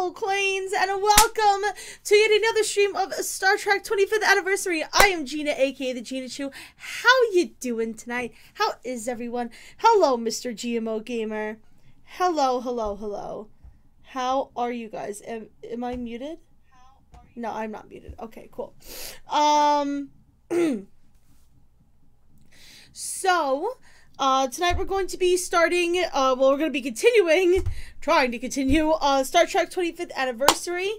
Hello, Queens, and welcome to yet another stream of Star Trek 25th Anniversary. I am Gina, aka the Gina Chu. How you doing tonight? How is everyone? Hello, Mr. GMO Gamer. Hello, hello, hello. How are you guys? Am I muted? No, I'm not muted. Okay, cool. So, tonight we're going to be starting, well, we're going to be trying to continue, Star Trek 25th Anniversary.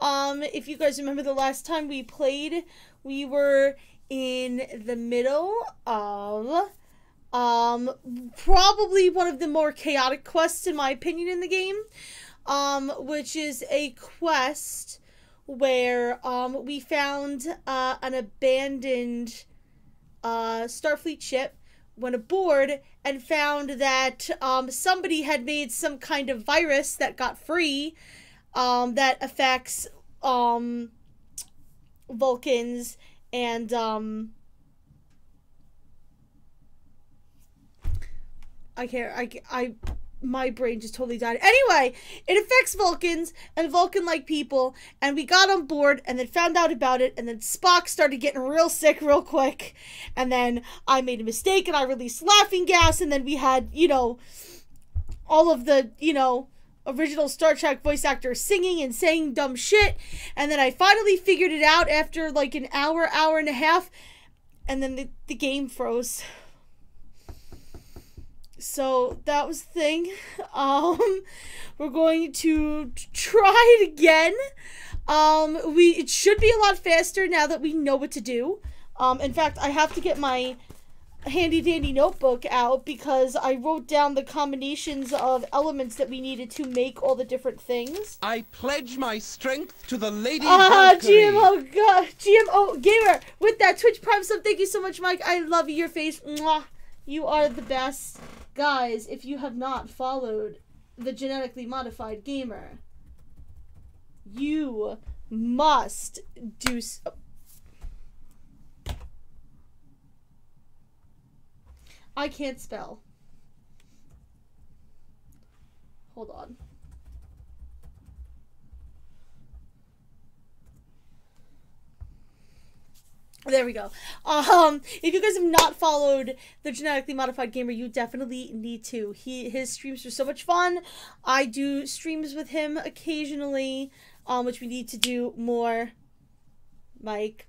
If you guys remember the last time we played, we were in the middle of, probably one of the more chaotic quests, in my opinion, in the game, which is a quest where, we found, an abandoned, Starfleet ship, went aboard and found that somebody had made some kind of virus that got free that affects Vulcans and my brain just totally died. Anyway, it affects Vulcans and Vulcan-like people, and we got on board and then found out about it, and then Spock started getting real sick real quick, and then I made a mistake and I released laughing gas, and then we had, you know, all of the, you know, original Star Trek voice actors singing and saying dumb shit, and then I finally figured it out after like an hour and a half, and then the game froze. So that was the thing. We're going to try it again. It should be a lot faster now that we know what to do. In fact, I have to get my handy dandy notebook out because I wrote down the combinations of elements that we needed to make all the different things. I pledge my strength to the Lady Valkyrie. GMO Gamer with that Twitch Prime sub. Thank you so much, Mike. I love your face. Mwah. You are the best. Guys, if you have not followed the Genetically Modified Gamer, you must do so. I can't spell. Hold on. There we go. If you guys have not followed the Genetically Modified Gamer, you definitely need to. His streams are so much fun. I do streams with him occasionally, which we need to do more, Mike.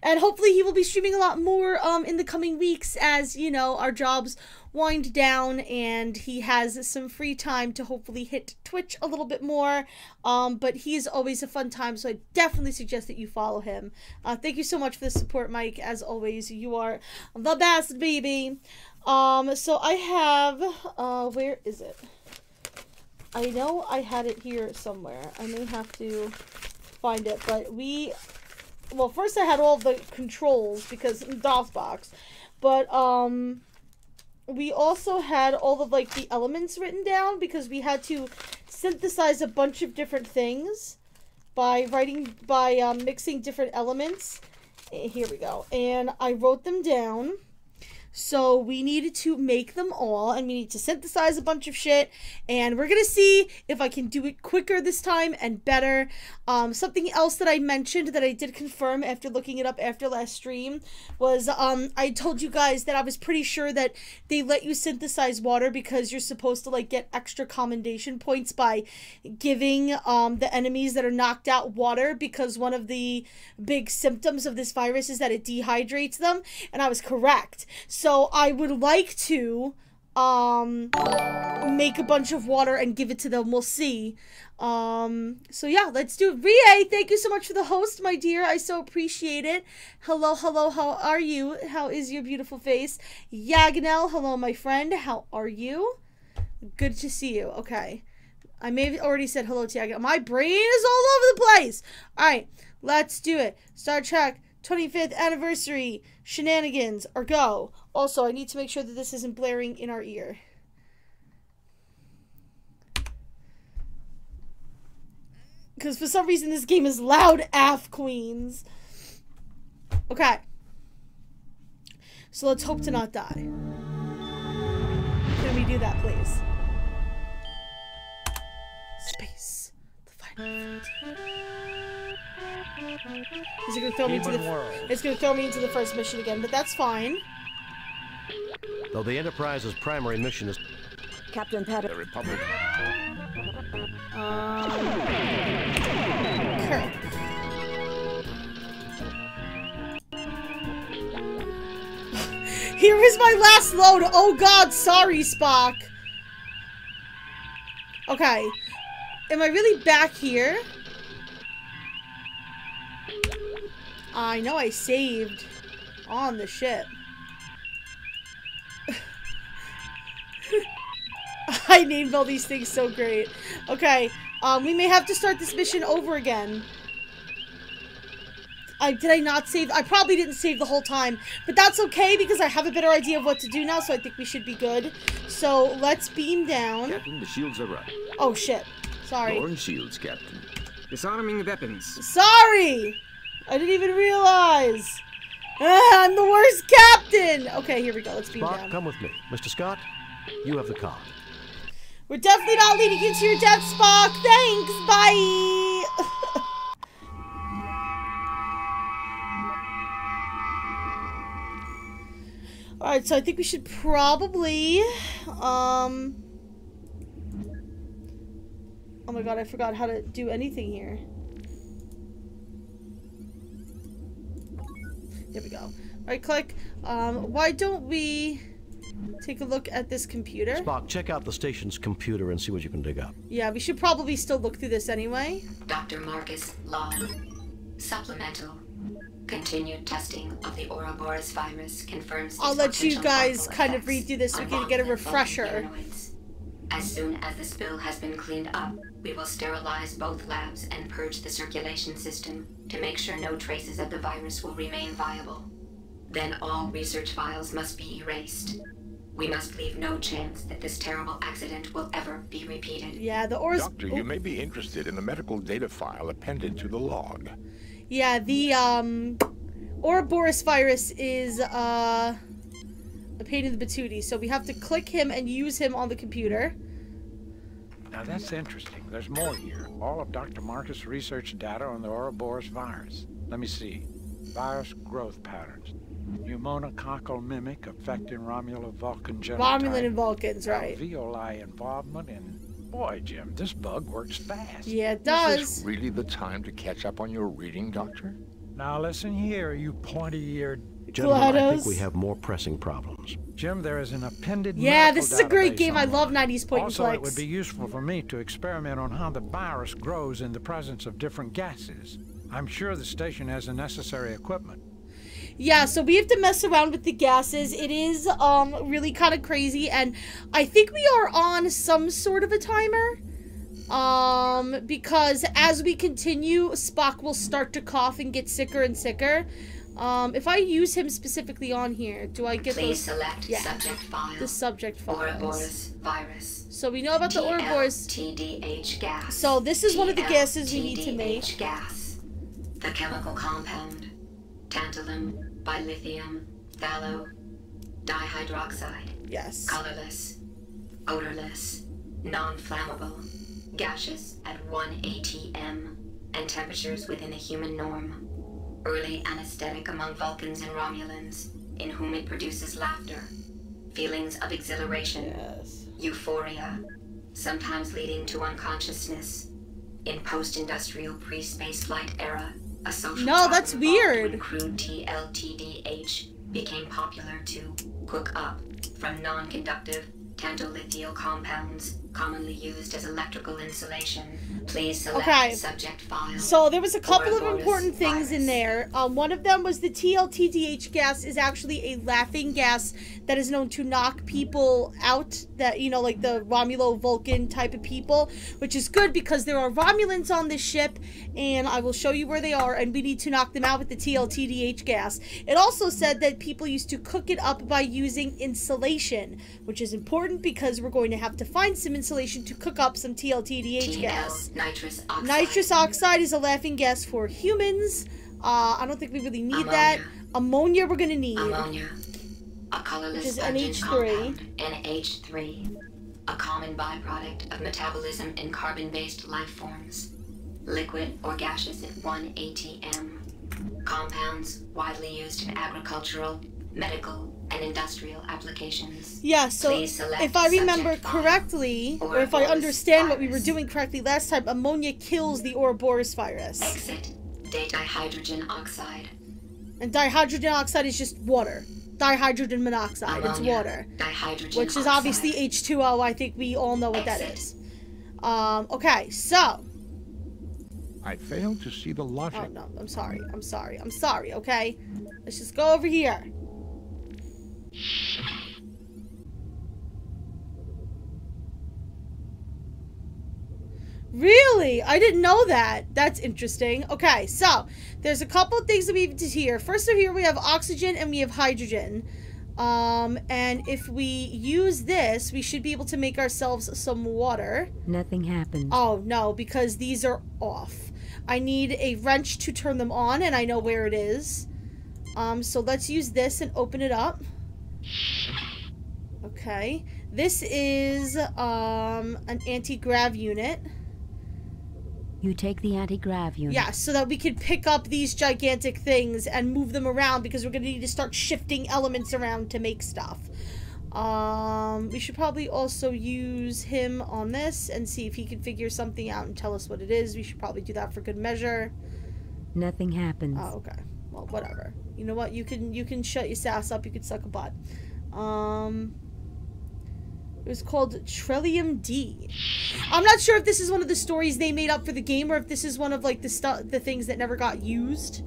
And hopefully he will be streaming a lot more in the coming weeks as, you know, our jobs wind down and he has some free time to hopefully hit Twitch a little bit more. But he is always a fun time, so I definitely suggest that you follow him. Thank you so much for the support, Mike. As always, you are the best, baby. So I have, where is it? I know I had it here somewhere. I may have to find it, but well, first I had all the controls because DOSBox, but we also had all of like the elements written down because we had to synthesize a bunch of different things by mixing different elements. Here we go. And I wrote them down. So we needed to make them all, and we need to synthesize a bunch of shit, and we're gonna see if I can do it quicker this time and better. Something else that I mentioned that I did confirm after looking it up after last stream was, I told you guys that I was pretty sure that they let you synthesize water because you're supposed to, like, get extra commendation points by giving, the enemies that are knocked out water because one of the big symptoms of this virus is that it dehydrates them, and I was correct. So I would like to make a bunch of water and give it to them. We'll see. So yeah, let's do it. Rie, thank you so much for the host, my dear. I so appreciate it. Hello, hello, how are you? How is your beautiful face? Yaganel, hello, my friend. How are you? Good to see you. Okay. I may have already said hello to Yaganel. My brain is all over the place. All right, let's do it. Star Trek 25th Anniversary shenanigans, or go. Also, I need to make sure that this isn't blaring in our ear. Because for some reason this game is loud AF, Queens. Okay. So let's hope to not die. Can we do that, please? Is it gonna throw me into it's gonna throw me into the first mission again, but that's fine. Though the Enterprise's primary mission is Captain Pat. The Republic. Kirk. Here is my last load. Oh God, sorry, Spock. Okay. Am I really back here? I know I saved on the ship. I named all these things so great. Okay, we may have to start this mission over again. Did I not save? I probably didn't save the whole time, but that's okay because I have a better idea of what to do now, so I think we should be good. So let's beam down. Captain, the shields are up. Oh shit! Sorry. Lawrence shields, Captain. Disarming weapons. Sorry! I didn't even realize. I'm the worst captain! Okay, here we go. Let's beam Spock, down. come with me. Mr. Scott, you have the car. We're definitely not leading you to your death, Spock! Thanks! Bye! Alright, so I think we should probably... Oh my god, I forgot how to do anything here. There we go. Right click. Why don't we take a look at this computer? Spock, check out the station's computer and see what you can dig up. Yeah, we should probably still look through this anyway. Dr. Marcus Log. Supplemental. Continued testing of the Ouroboros virus confirms. I'll let you guys kind of read through this so we can get a refresher. As soon as the spill has been cleaned up, we will sterilize both labs and purge the circulation system to make sure no traces of the virus will remain viable. Then all research files must be erased. We must leave no chance that this terrible accident will ever be repeated. Yeah, the Doctor, you may be interested in the medical data file appended to the log. Yeah, the Ouroboros virus is a pain in the patootie, so we have to click him and use him on the computer. Now that's interesting. There's more here. All of Dr. Marcus' research data on the Ouroboros virus. Let me see. Virus growth patterns. Pneumococcal mimic affecting Romulo-Vulcan genotype. Romulan and Vulcans, right. Alveoli involvement in... Boy, Jim, this bug works fast. Yeah, it does. Is this really the time to catch up on your reading, Doctor? Now listen here, you pointy-eared... Gentlemen, I think we have more pressing problems. Jim, there is an appended Yeah, this is a great database game. I love online. 90s point and Also, clicks. it would be useful for me to experiment on how the virus grows in the presence of different gases. I'm sure the station has the necessary equipment. Yeah, so we have to mess around with the gases. It is really kind of crazy, and I think we are on some sort of a timer. Because as we continue, Spock will start to cough and get sicker and sicker. If I use him specifically on here, do I get Please those? select subject file. The subject files. Ouroboros virus. So we know about the Ouroboros. TDH gas. So this is one of the gases we need to make. TDH gas. The chemical compound. Tantalum, bilithium, phthalo, dihydroxide. Yes. Colorless, odorless, non-flammable, gaseous at 1 atm, and temperatures within a human norm. Early anesthetic among Vulcans and Romulans, in whom it produces laughter, feelings of exhilaration, euphoria, sometimes leading to unconsciousness. In post-industrial pre-space flight era, a social that's problem involved weird. when crude TLTDH became popular to cook up from non-conductive tantalithio compounds commonly used as electrical insulation. Please select subject file. So there was a couple of Ouroboros important things in there. One of them was the TLTDH gas is actually a laughing gas that is known to knock people out, that, you know, like the Romulo-Vulcan type of people, which is good because there are Romulans on this ship, and I will show you where they are, and we need to knock them out with the TLTDH gas. It also said that people used to cook it up by using insulation, which is important because we're going to have to find some insulation to cook up some TLTDH gas. Nitrous oxide. Nitrous oxide is a laughing gas for humans. I don't think we really need that. Ammonia we're gonna need. Ammonia. A colorless Which is pungent NH3. compound, NH3. A common byproduct of metabolism in carbon-based life forms. liquid or gaseous at 1 ATM. Compounds widely used in agricultural, medical, and industrial applications. Yeah, so Please select if I remember subject correctly, or if I understand what we were doing correctly last time, ammonia kills the Ouroboros virus. Exit dihydrogen oxide. And dihydrogen oxide is just water. Dihydrogen monoxide, it's Ammonia, water. Dihydrogen Which is oxide. obviously H2O, I think we all know what that Exit. is. Okay, so... I fail to see the logic. Oh, no, I'm sorry, okay? Let's just go over here. Really? I didn't know that. That's interesting. Okay, so there's a couple of things that we have to hear. First of here we have oxygen and we have hydrogen. And if we use this, we should be able to make ourselves some water. Nothing happens. Oh, no, because these are off. I need a wrench to turn them on, and I know where it is. So let's use this and open it up. Okay. This is, an anti-grav unit. You take the anti-grav unit. Yeah, so that we can pick up these gigantic things and move them around, because we're going to need to start shifting elements around to make stuff. We should probably also use him on this and see if he can figure something out and tell us what it is. We should probably do that for good measure. Nothing happens. Oh, okay. Well, whatever. You know what? You can shut your sass up. You can suck a butt. It was called Trillium D. I'm not sure if this is one of the stories they made up for the game, or if this is one of like the things that never got used.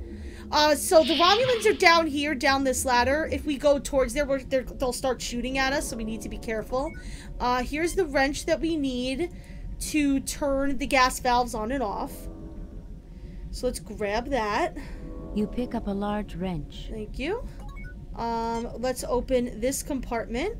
So the Romulans are down here, down this ladder. If we go towards there, they'll start shooting at us, so we need to be careful. Here's the wrench that we need to turn the gas valves on and off. So let's grab that. You pick up a large wrench. Thank you. Let's open this compartment.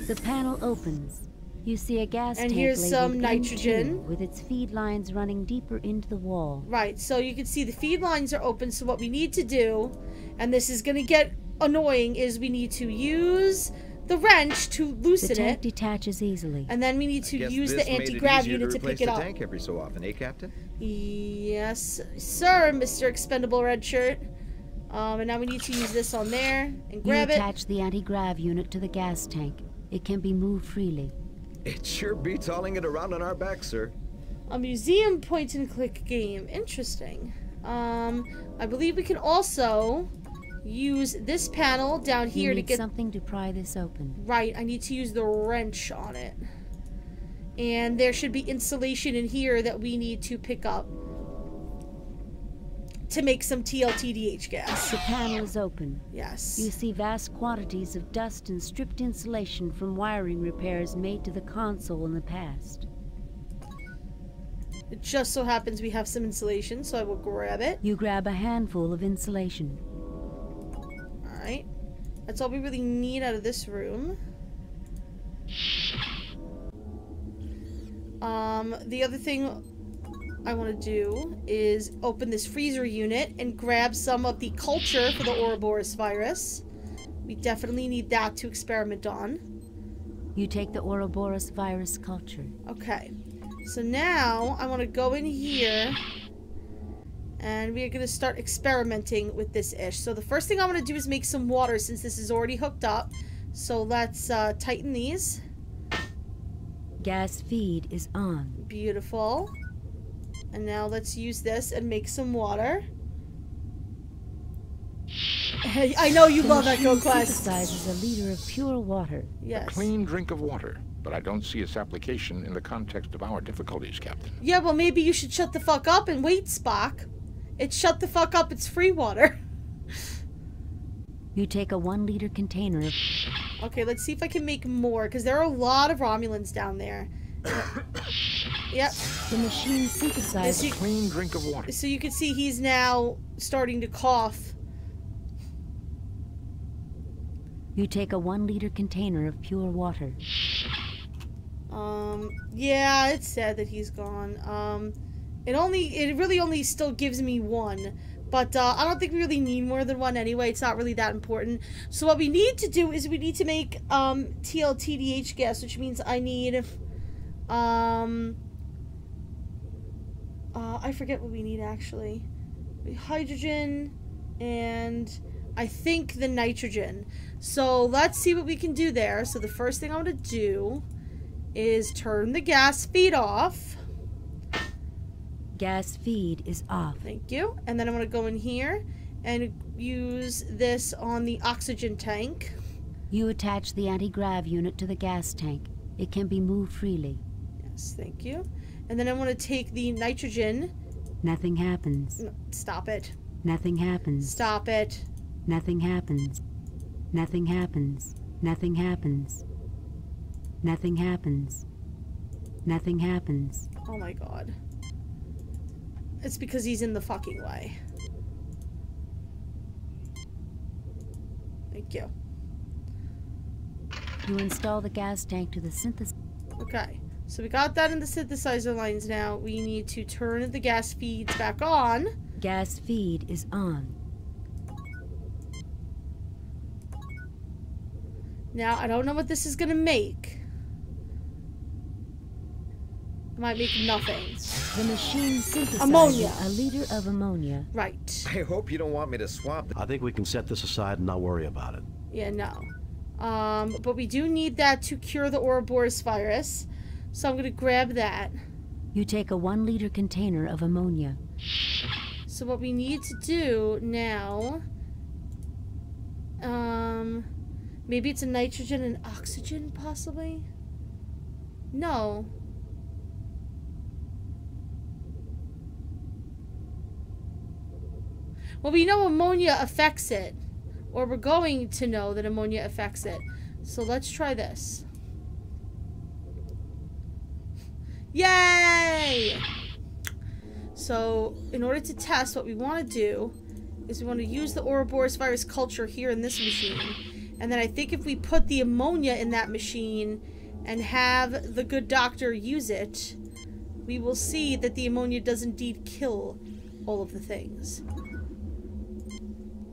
The panel opens. You see a gas and tank here's some labeled nitrogen N2 with its feed lines running deeper into the wall. Right, so you can see the feed lines are open, so what we need to do, and this is going to get annoying, is we need to use the wrench to loosen the tank it. detaches easily. And then we need to use the anti-grav unit to pick it up. Tank every so often, eh, Captain? Yes, sir, Mr. Expendable Red Shirt. And now we need to use this on there and grab you it. attach the anti-grav unit to the gas tank. It can be moved freely. It sure beats hauling it around on our backs, sir. A museum point-and-click game. Interesting. I believe we can also use this panel down here to get something to pry this open. Right, I need to use the wrench on it. And there should be insulation in here that we need to pick up to make some TLTDH gas. The panel is open. Yes. You see vast quantities of dust and stripped insulation from wiring repairs made to the console in the past. It just so happens we have some insulation, so I will grab it. You grab a handful of insulation. Alright. That's all we really need out of this room. The other thing I want to do is open this freezer unit and grab some of the culture for the Ouroboros virus. We definitely need that to experiment on. You take the Ouroboros virus culture. Okay. So now I want to go in here and we are going to start experimenting with this ish. So the first thing I want to do is make some water since this is already hooked up. So let's tighten these. Gas feed is on. Beautiful. And now let's use this and make some water. I know you love Echo Quest. Synthesizes a liter of pure water. Yes. A clean drink of water, but I don't see its application in the context of our difficulties, Captain. Yeah, well, maybe you should shut the fuck up and wait, Spock. It's shut the fuck up, it's free water. You take a 1 liter container of... Okay, let's see if I can make more, because there are a lot of Romulans down there. Yep. The machine synthesizes a clean drink of water. So you can see he's now starting to cough. You take a 1 liter container of pure water. Yeah, it's sad that he's gone. It really only still gives me 1. But, I don't think we really need more than 1 anyway. It's not really that important. So what we need to do is we need to make, TLTDH gas, which means I need, I forget what we need actually. Hydrogen and I think the nitrogen. So let's see what we can do there. So the first thing I'm going to do is turn the gas feed off. Gas feed is off. Thank you. And then I'm going to go in here and use this on the oxygen tank. You attach the anti-grav unit to the gas tank. It can be moved freely. Yes, thank you. And then I want to take the nitrogen. Nothing happens. No, stop it. Nothing happens. Stop it. Nothing happens. Nothing happens. Nothing happens. Nothing happens. Nothing happens. Oh my god. It's because he's in the fucking way. Thank you. You install the gas tank to the synthesizer. Okay. So we got that in the synthesizer lines now. We need to turn the gas feeds back on. Gas feed is on. Now, I don't know what this is going to make. It might make nothing. The machine synthesizes ammonia. A liter of ammonia. Right. I hope you don't want me to swap. I think we can set this aside and not worry about it. Yeah, no. But we do need that to cure the Ouroboros virus. So I'm going to grab that. You take a 1 liter container of ammonia. So what we need to do now... maybe it's a nitrogen and oxygen, possibly? No. Well, we know ammonia affects it. Or we're going to know that ammonia affects it. So let's try this. Yay! So, in order to test, what we want to do is we want to use the Ouroboros virus culture here in this machine. And then I think if we put the ammonia in that machine and have the good doctor use it, we will see that the ammonia does indeed kill all of the things.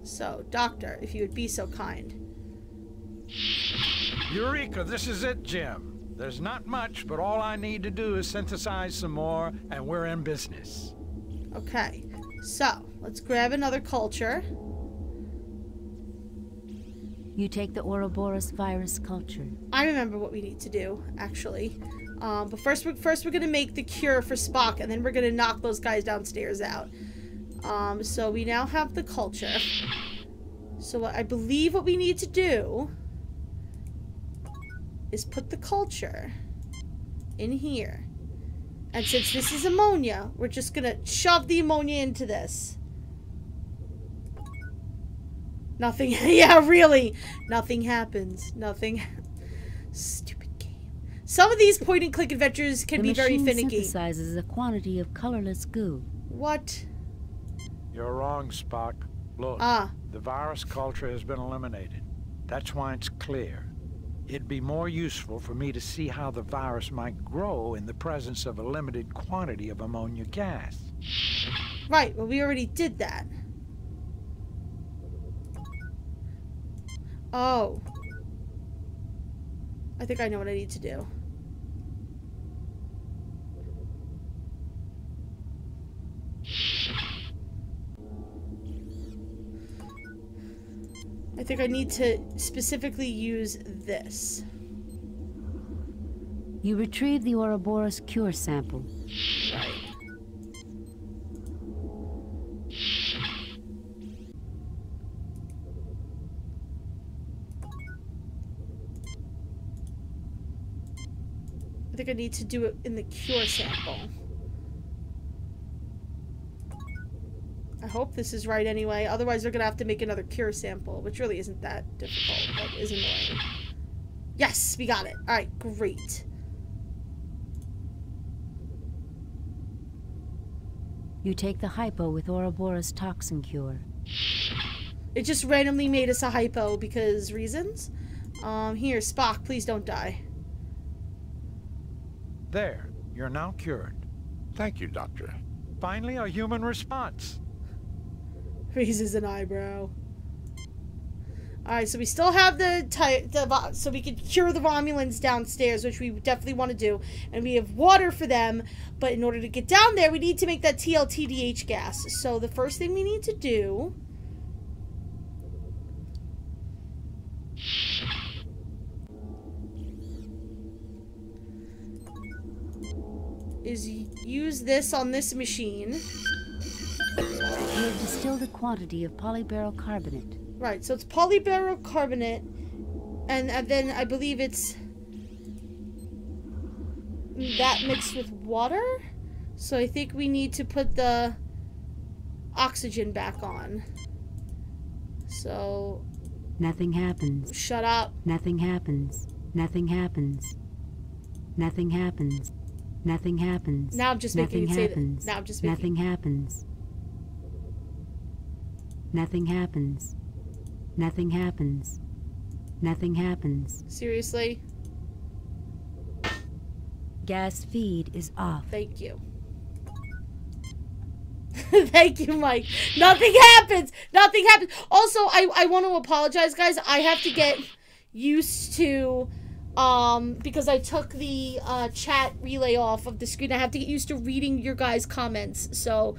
So, doctor, if you would be so kind. Eureka, this is it, Jim. There's not much, but all I need to do is synthesize some more, and we're in business. Okay, so, let's grab another culture. You take the Ouroboros virus culture. I remember what we need to do, actually. But first we're gonna make the cure for SPOCK, and then we're gonna knock those guys downstairs out. So we now have the culture. So I believe what we need to do is put the culture in here. And since this is ammonia, we're just gonna shove the ammonia into this. Nothing, yeah, really. Nothing happens. Nothing. Stupid game. Some of these point and click adventures can be very finicky. The machine synthesizes a quantity of colorless goo. What? You're wrong, Spock. Look, the virus culture has been eliminated. That's why it's clear. It'd be more useful for me to see how the virus might grow in the presence of a limited quantity of ammonia gas. Right, well, we already did that. Oh. I think I know what I need to do. I think I need to specifically use this. You retrieve the Ouroboros cure sample. Right. I think I need to do it in the cure sample. I hope this is right anyway. Otherwise, they're going to have to make another cure sample, which really isn't that difficult, but is annoying. Yes, we got it. All right, great. You take the hypo with Ouroboros toxin cure. It just randomly made us a hypo because reasons. Here, Spock, please don't die. There, you're now cured. Thank you, Doctor. Finally, a human response. Raises an eyebrow. Alright, so we still have so we can cure the Romulans downstairs, which we definitely want to do. And we have water for them, but in order to get down there, we need to make that TLTDH gas. So the first thing we need to do is use this on this machine. You have distilled a quantity of polyberyl carbonate. Right, so it's polyberyl carbonate, and then I believe it's that mixed with water. So I think we need to put the oxygen back on. So... Nothing happens. Shut up. Nothing happens. Nothing happens. Nothing happens. Nothing happens. Now I'm just making it say that. Now I'm just making... Nothing happens. Nothing happens. Nothing happens. Nothing happens. Seriously? Gas feed is off. Thank you. Thank you, Mike. Nothing happens. Nothing happens. Also, I want to apologize, guys. I have to get used to, because I took the chat relay off of the screen. I have to get used to reading your guys' comments so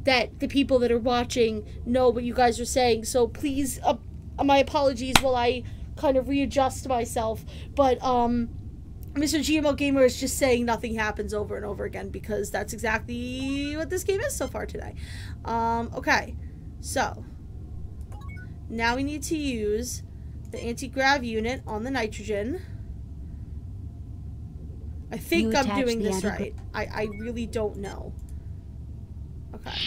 that the people that are watching know what you guys are saying. So please, my apologies while I kind of readjust myself. But, Mr. GMO Gamer is just saying nothing happens over and over again because that's exactly what this game is so far today. Okay. So, now we need to use the anti-grav unit on the nitrogen. I think I'm doing this right. I really don't know. Okay.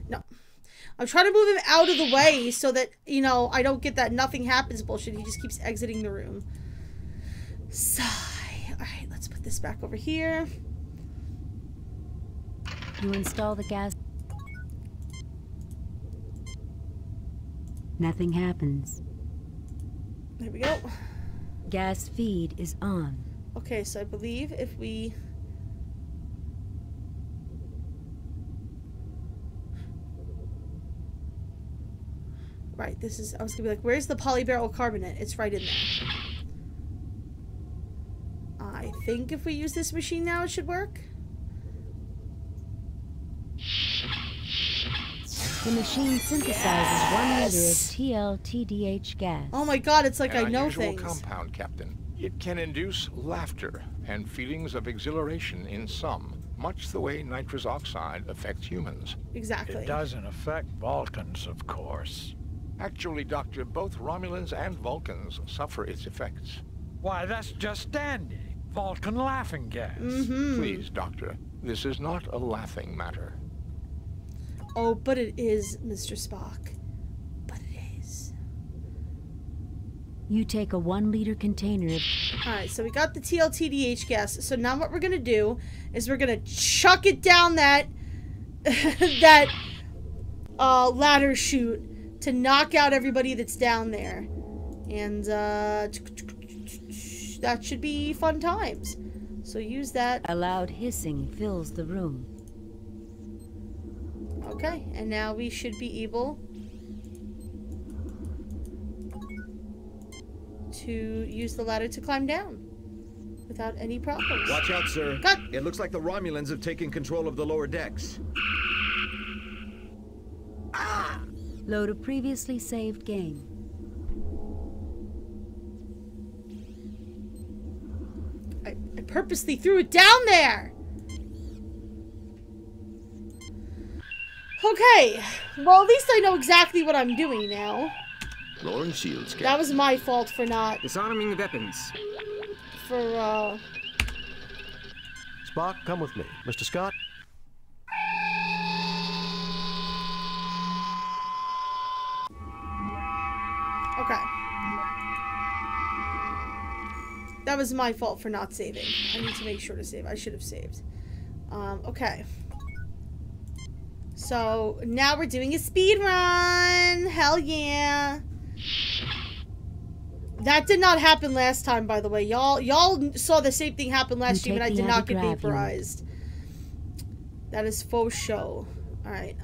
No. I'm trying to move him out of the way so that, you know, I don't get that nothing happens bullshit. He just keeps exiting the room. Sigh. Alright, let's put this back over here. You install the gas. Nothing happens. There we go. Gas feed is on. Okay, so I believe if we... Right, this is... I was gonna be like, where's the polyberyl carbonate? It's right in there. I think if we use this machine now, it should work. The machine synthesizes 1 liter of TLTDH gas. Oh my god, it's like I know things. Compound, Captain. It can induce laughter and feelings of exhilaration in some, much the way nitrous oxide affects humans. Exactly. It doesn't affect Vulcans, of course. Actually, Doctor, both Romulans and Vulcans suffer its effects. Why, that's just dandy. Vulcan laughing gas. Please, Doctor, this is not a laughing matter. Oh, but it is, Mr. Spock. But it is. You take a 1 liter container of... Alright, so we got the TLTDH gas. So now what we're gonna do is we're gonna chuck it down that that ladder chute to knock out everybody that's down there. And that should be fun times. So use that. A loud hissing fills the room. Okay, and now we should be able to use the ladder to climb down without any problems. Watch out, sir. Cut! It looks like the Romulans have taken control of the lower decks. Ah! Load a previously saved game. I purposely threw it down there! Okay, well at least I know exactly what I'm doing now. Lorne shields, Captain. That was my fault for not... Disarming the weapons. For, Spock, come with me. Mr. Scott? Okay. That was my fault for not saving. I need to make sure to save. I should have saved. Okay. So, now we're doing a speed run! Hell yeah! That did not happen last time, by the way. Y'all saw the same thing happen last stream, and I did not get vaporized. That is faux show. Alright,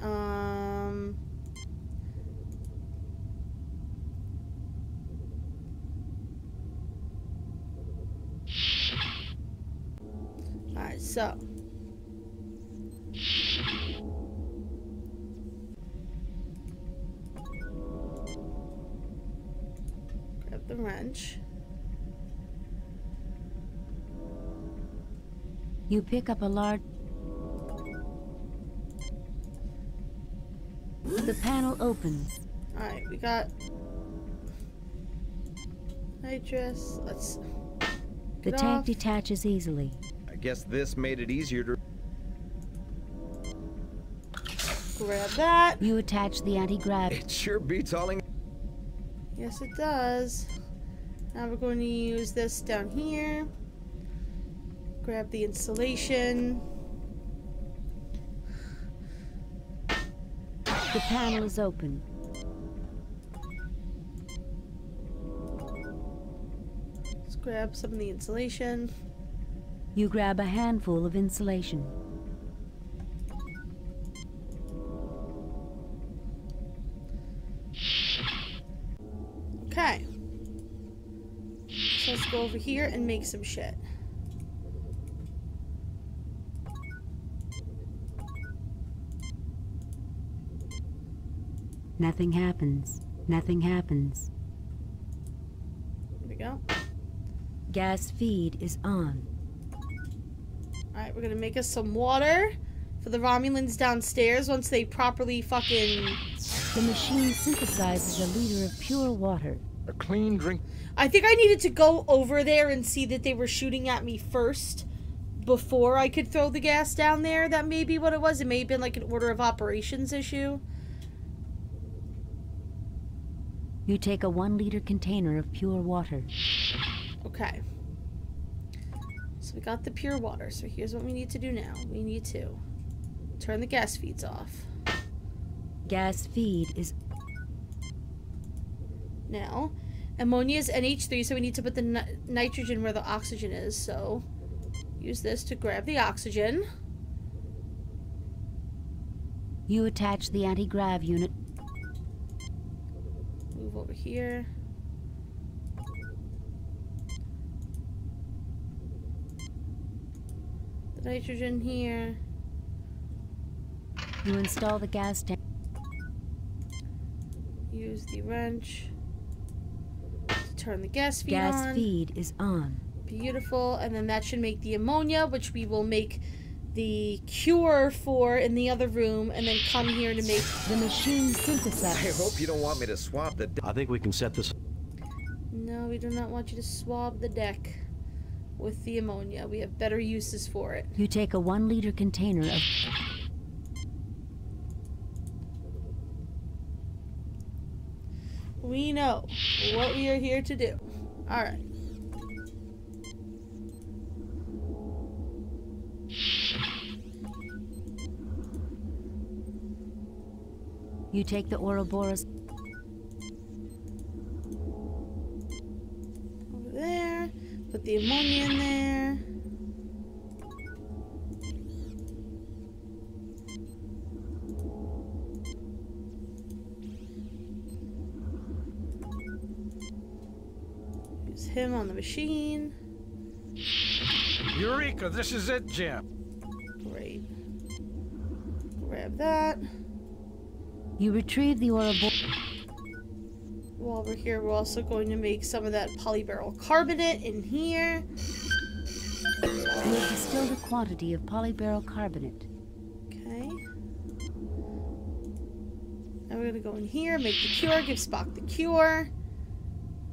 So. Grab the wrench. You pick up a large... The panel opens. Alright, we got nitrous. Let's The get tank off. detaches easily. I guess this made it easier to... Grab that. You attach the anti-grav. It sure beats hauling... Yes, it does. Now we're going to use this down here. Grab the insulation. The panel is open. Let's grab some of the insulation. You grab a handful of insulation. Okay. So let's go over here and make some shit. Nothing happens. Nothing happens. There we go. Gas feed is on. Alright, we're gonna make us some water for the Romulans downstairs once they properly fucking... The machine synthesizes a liter of pure water. A clean drink. I think I needed to go over there and see that they were shooting at me first before I could throw the gas down there. That may be what it was. It may have been like an order of operations issue. You take a 1-liter container of pure water. Okay. So we got the pure water. So here's what we need to do now. We need to turn the gas feeds off. Gas feed is... Now, ammonia is NH3, so we need to put the nitrogen where the oxygen is. So use this to grab the oxygen. You attach the anti-grav unit. Move over here. The nitrogen here. You install the gas tank. Use the wrench to turn the gas feed on. Gas feed is on. Beautiful. And then that should make the ammonia, which we will make the cure for in the other room, and then come here to make... The machine synthesizes. I hope you don't want me to swap the... I think we can set this... No, we do not want you to swab the deck with the ammonia. We have better uses for it. You take a 1-liter container of... We know what we are here to do. Alright. You take the Ouroboros... Over there. Put the ammonia in there. Use him on the machine. Eureka, this is it, Jim. Great. Grab that. You retrieve the Ouroboros... While we're here, we're also going to make some of that polyberyl carbonate in here. You have distilled a quantity of polyberyl carbonate. Okay. Now we're going to go in here, make the cure, give Spock the cure.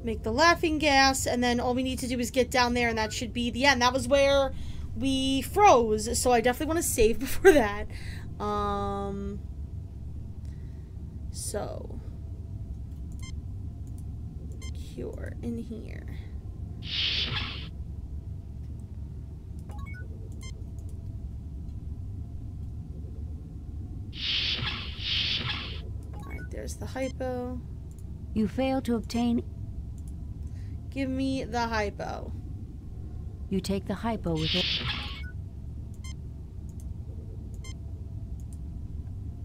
Make the laughing gas, and then all we need to do is get down there, and that should be the end. That was where we froze, so I definitely want to save before that. So, cure in here. Alright, there's the hypo. You fail to obtain... Give me the hypo. You take the hypo with it.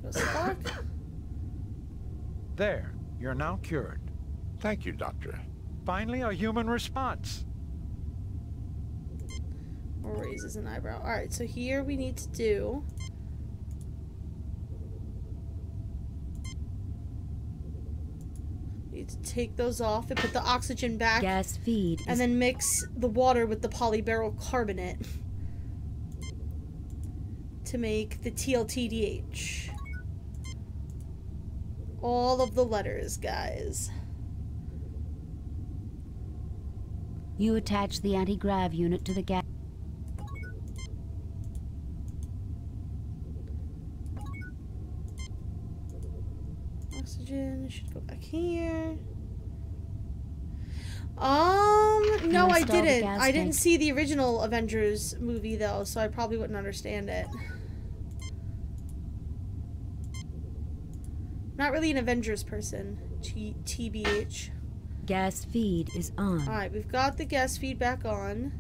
Go Spock. There, you're now cured. Thank you, Doctor. Finally, a human response. Or raises an eyebrow. Alright, so here we need to do... Need to take those off and put the oxygen back. Gas feed. And then mix the water with the polyberyl carbonate to make the TLTDH. All of the letters, guys. You attach the anti-grav unit to the gas. Oxygen should go back here. No, I didn't. I didn't see the original Avengers movie though, so I probably wouldn't understand it. Not really an Avengers person. TBH. Gas feed is on. Alright, we've got the gas feed back on.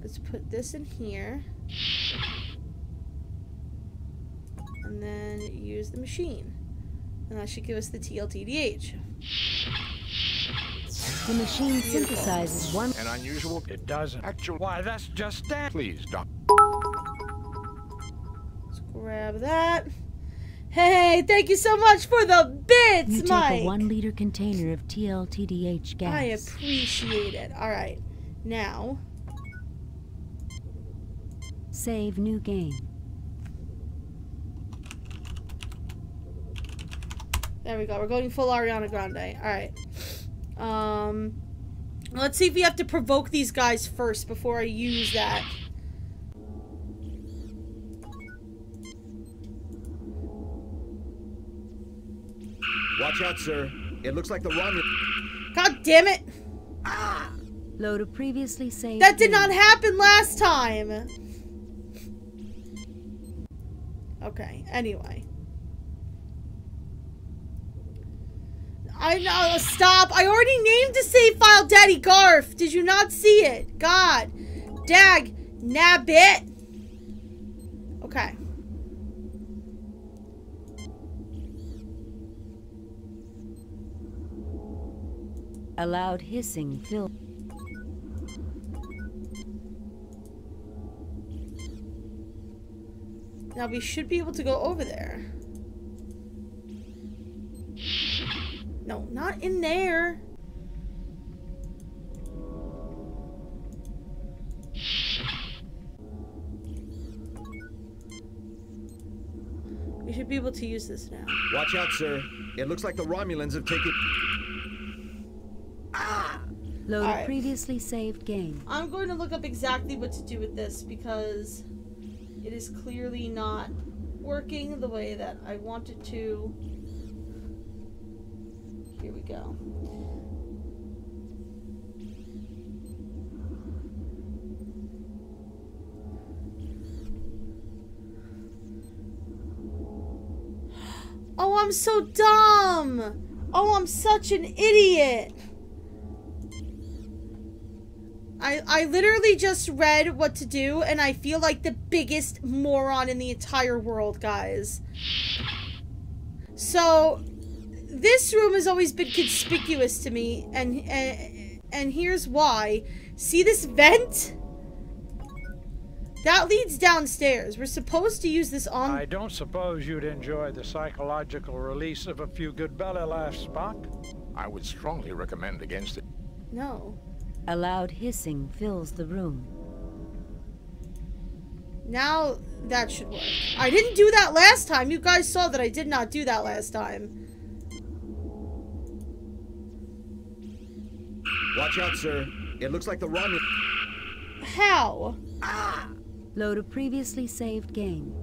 Let's put this in here. And then use the machine. And that should give us the TLTDH. The machine synthesizes one... An unusual... It doesn't. Actual... Why, that's just that. Please, Doc. Let's grab that. Hey, thank you so much for the bits, You take Mike! a 1-liter container of TLTDH gas. I appreciate it. Alright. Now... Save new game. There we go. We're going full Ariana Grande. Alright. Let's see if we have to provoke these guys first before I use that. Watch out, sir. It looks like the Romulan. God damn it! Load a previously saved That did game. not happen last time! Okay, anyway. I know, stop! I already named the save file Daddy Garf! Did you not see it? God! Dag! Nabbit! Okay. A loud hissing filled. Now we should be able to go over there. No, not in there. We should be able to use this now. Watch out, sir. It looks like the Romulans have taken... Load Alright. a previously saved game. I'm going to look up exactly what to do with this because it is clearly not working the way that I want it to. Here we go. Oh, I'm so dumb! Oh, I'm such an idiot! I literally just read what to do, and I feel like the biggest moron in the entire world, guys. So, this room has always been conspicuous to me, and here's why. See this vent? That leads downstairs. We're supposed to use this on... I don't suppose you'd enjoy the psychological release of a few good belly laughs, Spock? I would strongly recommend against it. No. A loud hissing fills the room. Now that should work. I didn't do that last time. You guys saw that I did not do that last time. Watch out, sir. It looks like the Romulan... How? Load a previously saved game.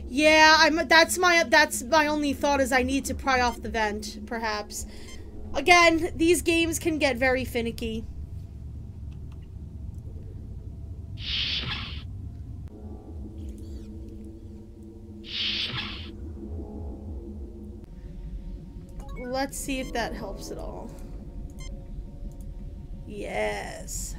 Yeah, that's my only thought is I need to pry off the vent, perhaps. Again, these games can get very finicky. Let's see if that helps at all. Yes.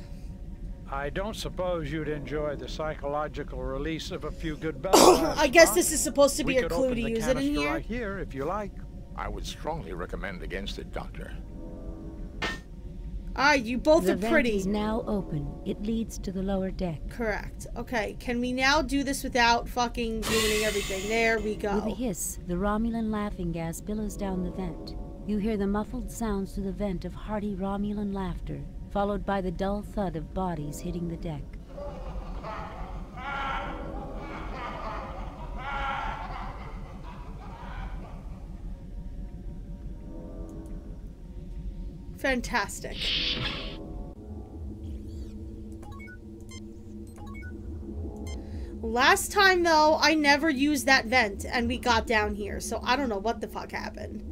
I don't suppose you'd enjoy the psychological release of a few good bells. I guess this is supposed to be a clue to use use it in here. Right here, if you like. I would strongly recommend against it, Doctor. Alright, you both are pretty. The vent is now open. It leads to the lower deck. Correct. Okay, can we now do this without fucking ruining everything? There we go. With a hiss, the Romulan laughing gas billows down the vent. You hear the muffled sounds through the vent of hearty Romulan laughter, followed by the dull thud of bodies hitting the deck. Fantastic. Last time, though, I never used that vent, and we got down here, so I don't know what the fuck happened.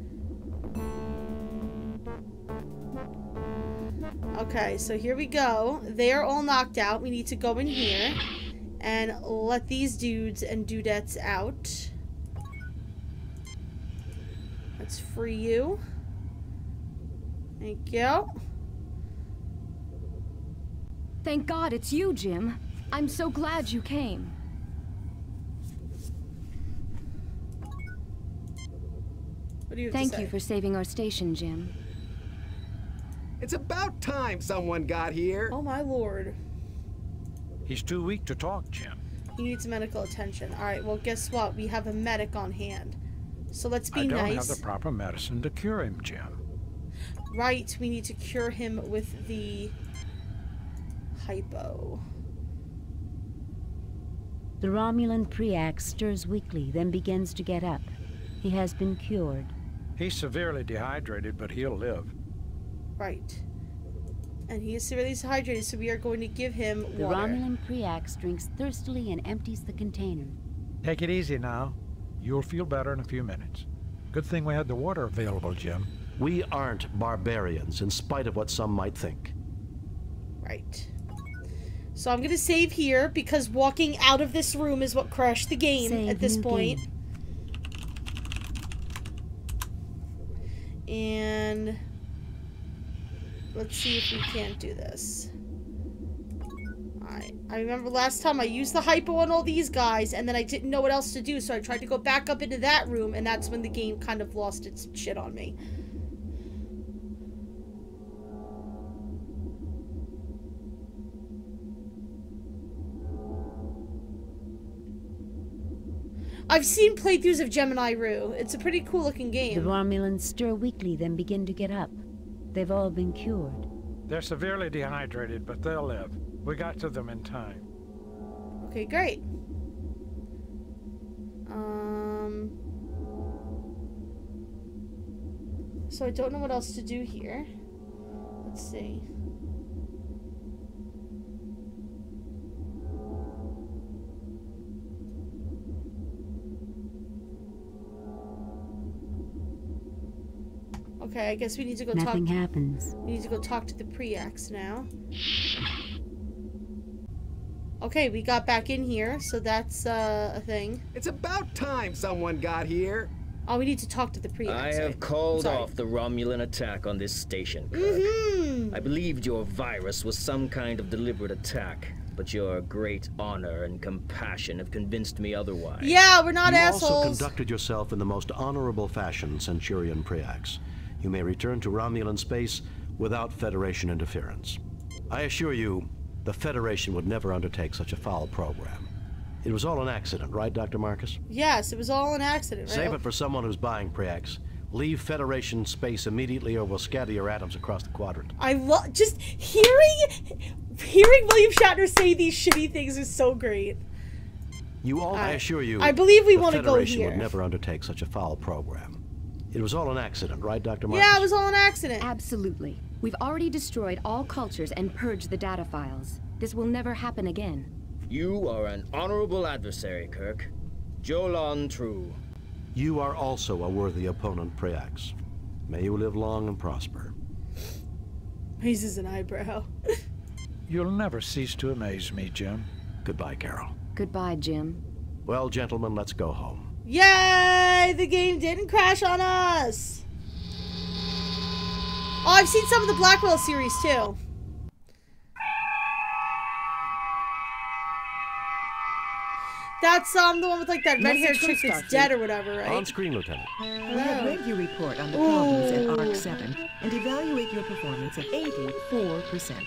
Okay, so here we go. They're all knocked out. We need to go in here and let these dudes and dudettes out. Let's free you. Thank you. Thank God it's you, Jim. I'm so glad you came. What do you have Thank to say? you for saving our station, Jim. It's about time someone got here. Oh my lord. He's too weak to talk, Jim. He needs medical attention. Alright, well guess what? We have a medic on hand. So let's be I don't nice. have the proper medicine to cure him, Jim. Right, we need to cure him with the hypo. The Romulan Preax stirs weakly, then begins to get up. He has been cured. He's severely dehydrated, but he'll live. Right. And he is severely dehydrated, so we are going to give him The water. Romulan Preax drinks thirstily and empties the container. Take it easy now. You'll feel better in a few minutes. Good thing we had the water available, Jim. We aren't barbarians, in spite of what some might think. Right. So I'm gonna save here, because walking out of this room is what crashed the game Save at this new point. game. And let's see if we can't do this. Alright. I remember last time I used the hypo on all these guys, and then I didn't know what else to do, so I tried to go back up into that room, and that's when the game kind of lost its shit on me. I've seen playthroughs of Gemini Rue. It's a pretty cool looking game. The Romulans stir weakly, then begin to get up. They've all been cured. They're severely dehydrated, but they'll live. We got to them in time. Okay, great. So I don't know what else to do here. Let's see. Okay, I guess we need to go Nothing talk. happens. We need to go talk to the Preax now. Okay, we got back in here, so that's a thing. It's about time someone got here. Oh, we need to talk to the Preax. I have called off the Romulan attack on this station, Kirk. I believed your virus was some kind of deliberate attack, but your great honor and compassion have convinced me otherwise. Yeah, we're not assholes. You also conducted yourself in the most honorable fashion, Centurion Preax. You may return to Romulan space without Federation interference. I assure you, the Federation would never undertake such a foul program. It was all an accident, right, Dr. Marcus? Yes, it was all an accident, right? Save it for someone who's buying Preax. Leave Federation space immediately or we'll scatter your atoms across the quadrant. I love just hearing William Shatner say these shitty things is so great. You all, I assure you, I believe we the want to go Federation here. would never undertake such a foul program. It was all an accident, right, Dr. Marcus? Yeah, it was all an accident. Absolutely. We've already destroyed all cultures and purged the data files. This will never happen again. You are an honorable adversary, Kirk. Jolon true. You are also a worthy opponent, Preax. May you live long and prosper. Raises an eyebrow. You'll never cease to amaze me, Jim. Goodbye, Carol. Goodbye, Jim. Well, gentlemen, let's go home. Yay! The game didn't crash on us! Oh, I've seen some of the Blackwell series, too. That's the one with like that red-haired chick that's dead or whatever, right? On screen, Lieutenant. We have read your report on the problems at Arc 7 and evaluate your performance at 84%.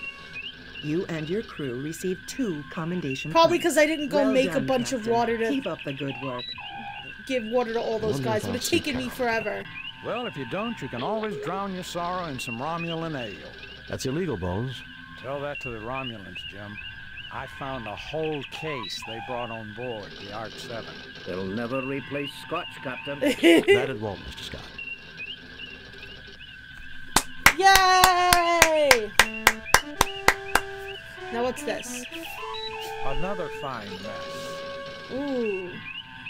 You and your crew received 2 commendation Probably points. because I didn't go Well make a done, bunch Captain. of water to Keep up the good work. give water to all those guys. It would have taken me forever. Well, if you don't, you can always drown your sorrow in some Romulan ale. That's illegal, Bones. Tell that to the Romulans, Jim. I found a whole case they brought on board the Arc 7. They'll never replace Scotch, Captain. That it won't, Mr. Scott. Yay! Now what's this? Another fine mess. Ooh.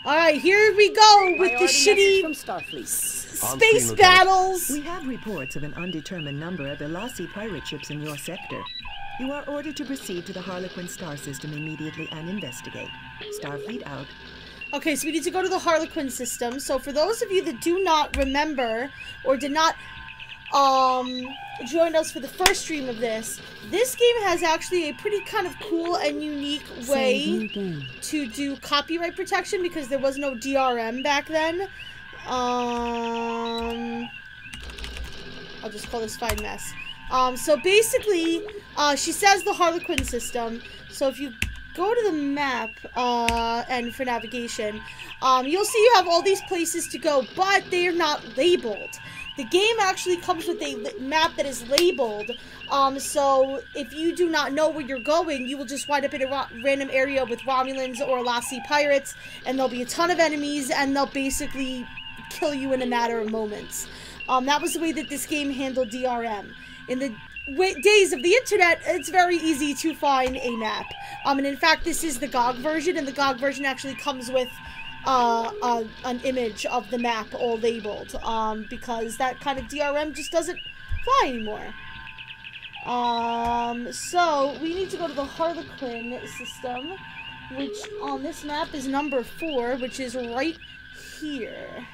Alright, here we go with the shitty from Starfleet. Space battles! We have reports of an undetermined number of Elasi pirate ships in your sector. You are ordered to proceed to the Harlequin star system immediately and investigate. Starfleet out. Okay, so we need to go to the Harlequin system. So for those of you that do not remember or did not join us for the first stream of this game has actually a pretty kind of cool and unique way to do copyright protection because there was no DRM back then. I'll just call this Fine Mess. So basically, she says the Harlequin system. So if you go to the map, and for navigation, you'll see you have all these places to go, but they are not labeled. The game actually comes with a map that is labeled, so if you do not know where you're going, you will just wind up in a random area with Romulans or Elasi pirates, and there'll be a ton of enemies, and they'll basically kill you in a matter of moments. That was the way that this game handled DRM. In the days of the internet, it's very easy to find a map. And in fact, this is the GOG version, and the GOG version actually comes with an image of the map all labeled, because that kind of DRM just doesn't fly anymore. So we need to go to the Harlequin system, which on this map is number 4, which is right here.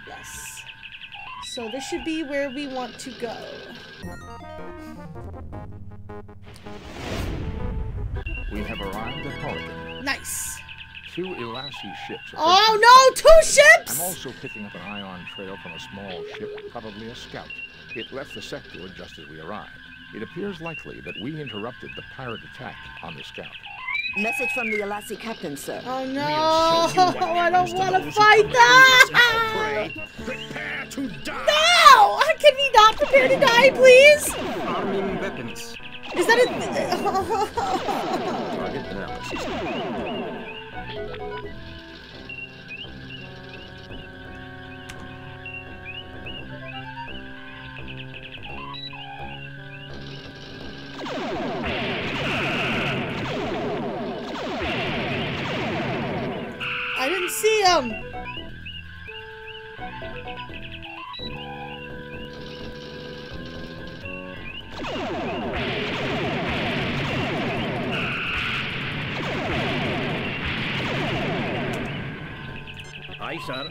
Yes. So this should be where we want to go. We have arrived at Harlequin. Nice. 2 Elasi ships. Oh no, 2 ships! I'm also picking up an ion trail from a small ship, probably a scout. It left the sector just as we arrived. It appears likely that we interrupted the pirate attack on the scout. Message from the Elasi captain, sir. Oh no, I don't want to fight that! Prepare to die! No! Can we not prepare to die, please? Arming weapons. Is that a... Target analysis. I didn't see him. Aye, sir.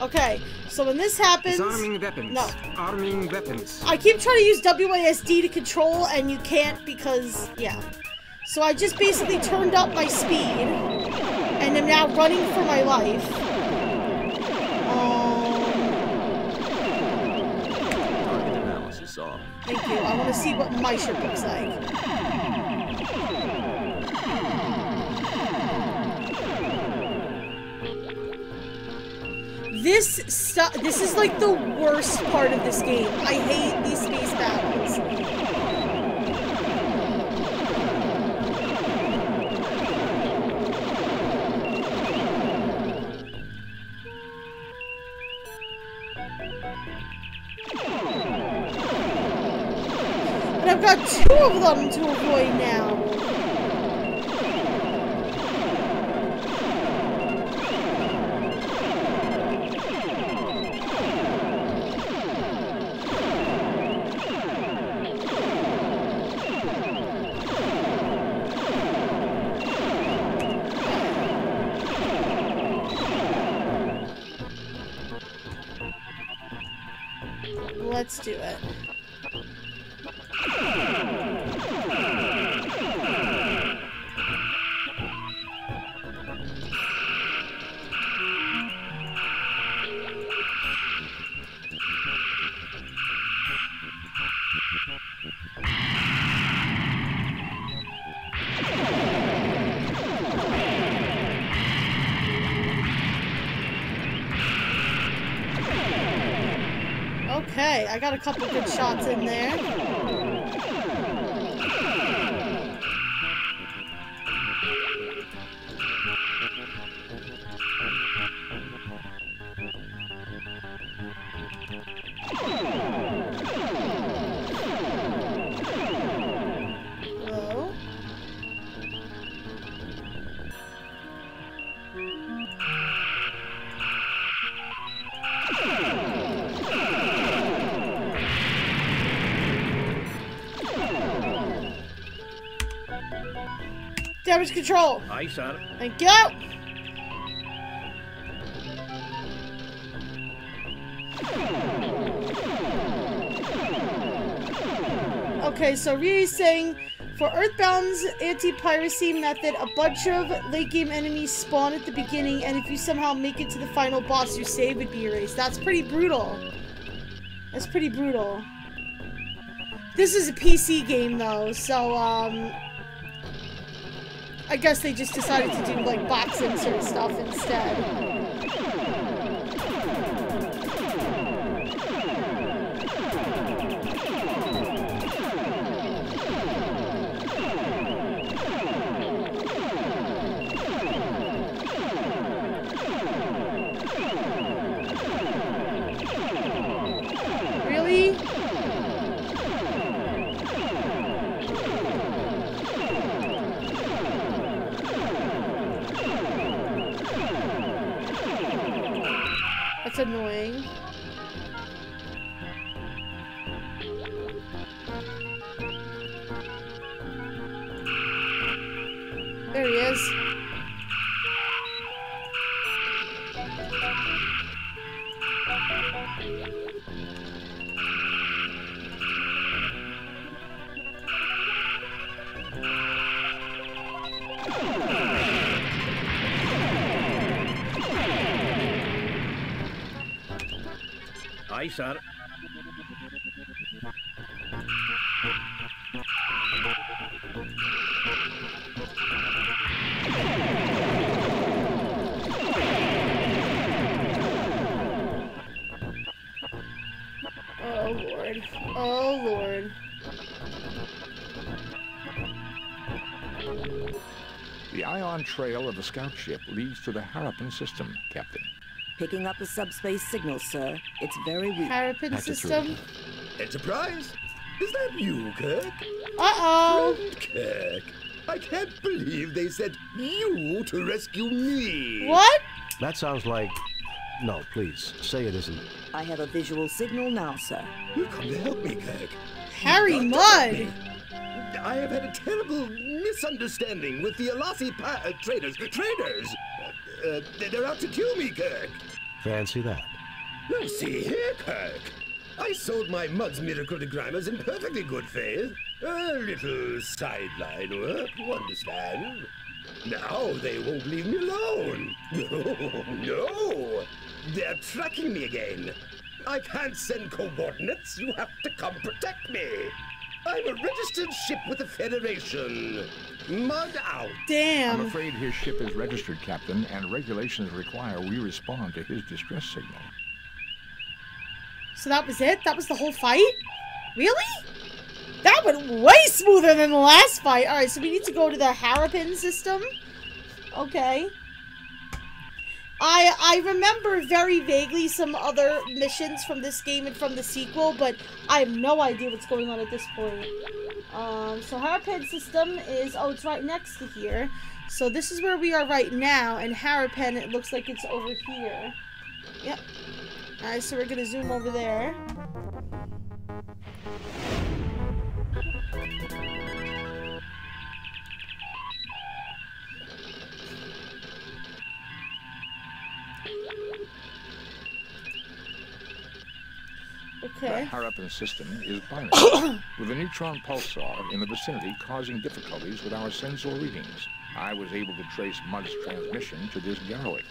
Okay, so when this happens... Disarming weapons. No. Arming weapons. I keep trying to use WASD to control, and you can't because... yeah. So I just basically turned up my speed, and am now running for my life. Target analysis off. Thank you. I want to see what my ship looks like. This is like the worst part of this game. I hate these space battles. But I've got 2 of them to avoid now. Let's do it. Okay, I got a couple good shots in there. Hello? Damage control. Aye, sir. Thank you. Okay, so Ryu's saying, for Earthbound's anti-piracy method, a bunch of late game enemies spawn at the beginning, and if you somehow make it to the final boss, your save would be erased. That's pretty brutal. That's pretty brutal. This is a PC game, though, so, I guess they just decided to do, like, box insert stuff instead. Really? That's annoying. There he is. Aye, sir. Oh, Lord. Oh, Lord. The ion trail of the scout ship leads to the Harappan system, Captain. Picking up a subspace signal, sir. It's very weak. Harappan system? Enterprise? Is that you, Kirk? Uh-oh. Friend Kirk, I can't believe they sent you to rescue me. What? That sounds like... No, please, say it isn't. I have a visual signal now, sir. You've come to help me, Kirk. Harry Mudd! I have had a terrible misunderstanding with the Alasi traders. They're out to kill me, Kirk. Fancy that. Now see here, Kirk. I sold my Mud's miracle-digrammers in perfectly good faith. A little sideline work, you understand? Now they won't leave me alone. No. They're tracking me again. I can't send coordinates. You have to come protect me. I'm a registered ship with the Federation. Mud out. Damn. I'm afraid his ship is registered, Captain, and regulations require we respond to his distress signal. So that was it? That was the whole fight? Really? That went way smoother than the last fight. Alright, so we need to go to the Harappan system. Okay. I remember very vaguely some other missions from this game and from the sequel, but I have no idea what's going on at this point. So Harappan system is, oh, it's right next to here. So this is where we are right now, and Harappan, it looks like it's over here. Yep. Alright, so we're gonna zoom over there. Okay. The Harappan system is binary, with a neutron pulsar in the vicinity causing difficulties with our sensor readings. I was able to trace Mud's transmission to this derelict.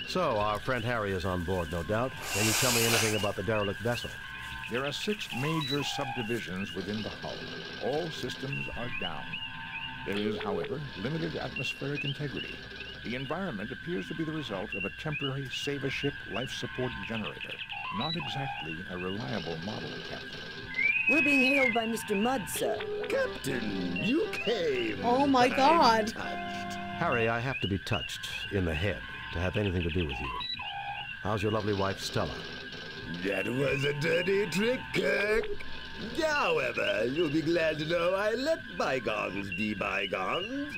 So, our friend Harry is on board, no doubt. Can you tell me anything about the derelict vessel? There are 6 major subdivisions within the hull. All systems are down. There is, however, limited atmospheric integrity. The environment appears to be the result of a temporary save-a-ship life support generator. not exactly a reliable model, Captain. We're being hailed by Mr. Mudd, sir. Captain, you came. Oh my God. Harry, I have to be touched in the head to have anything to do with you. How's your lovely wife, Stella? That was a dirty trick, Kirk. However, you'll be glad to know I let bygones be bygones.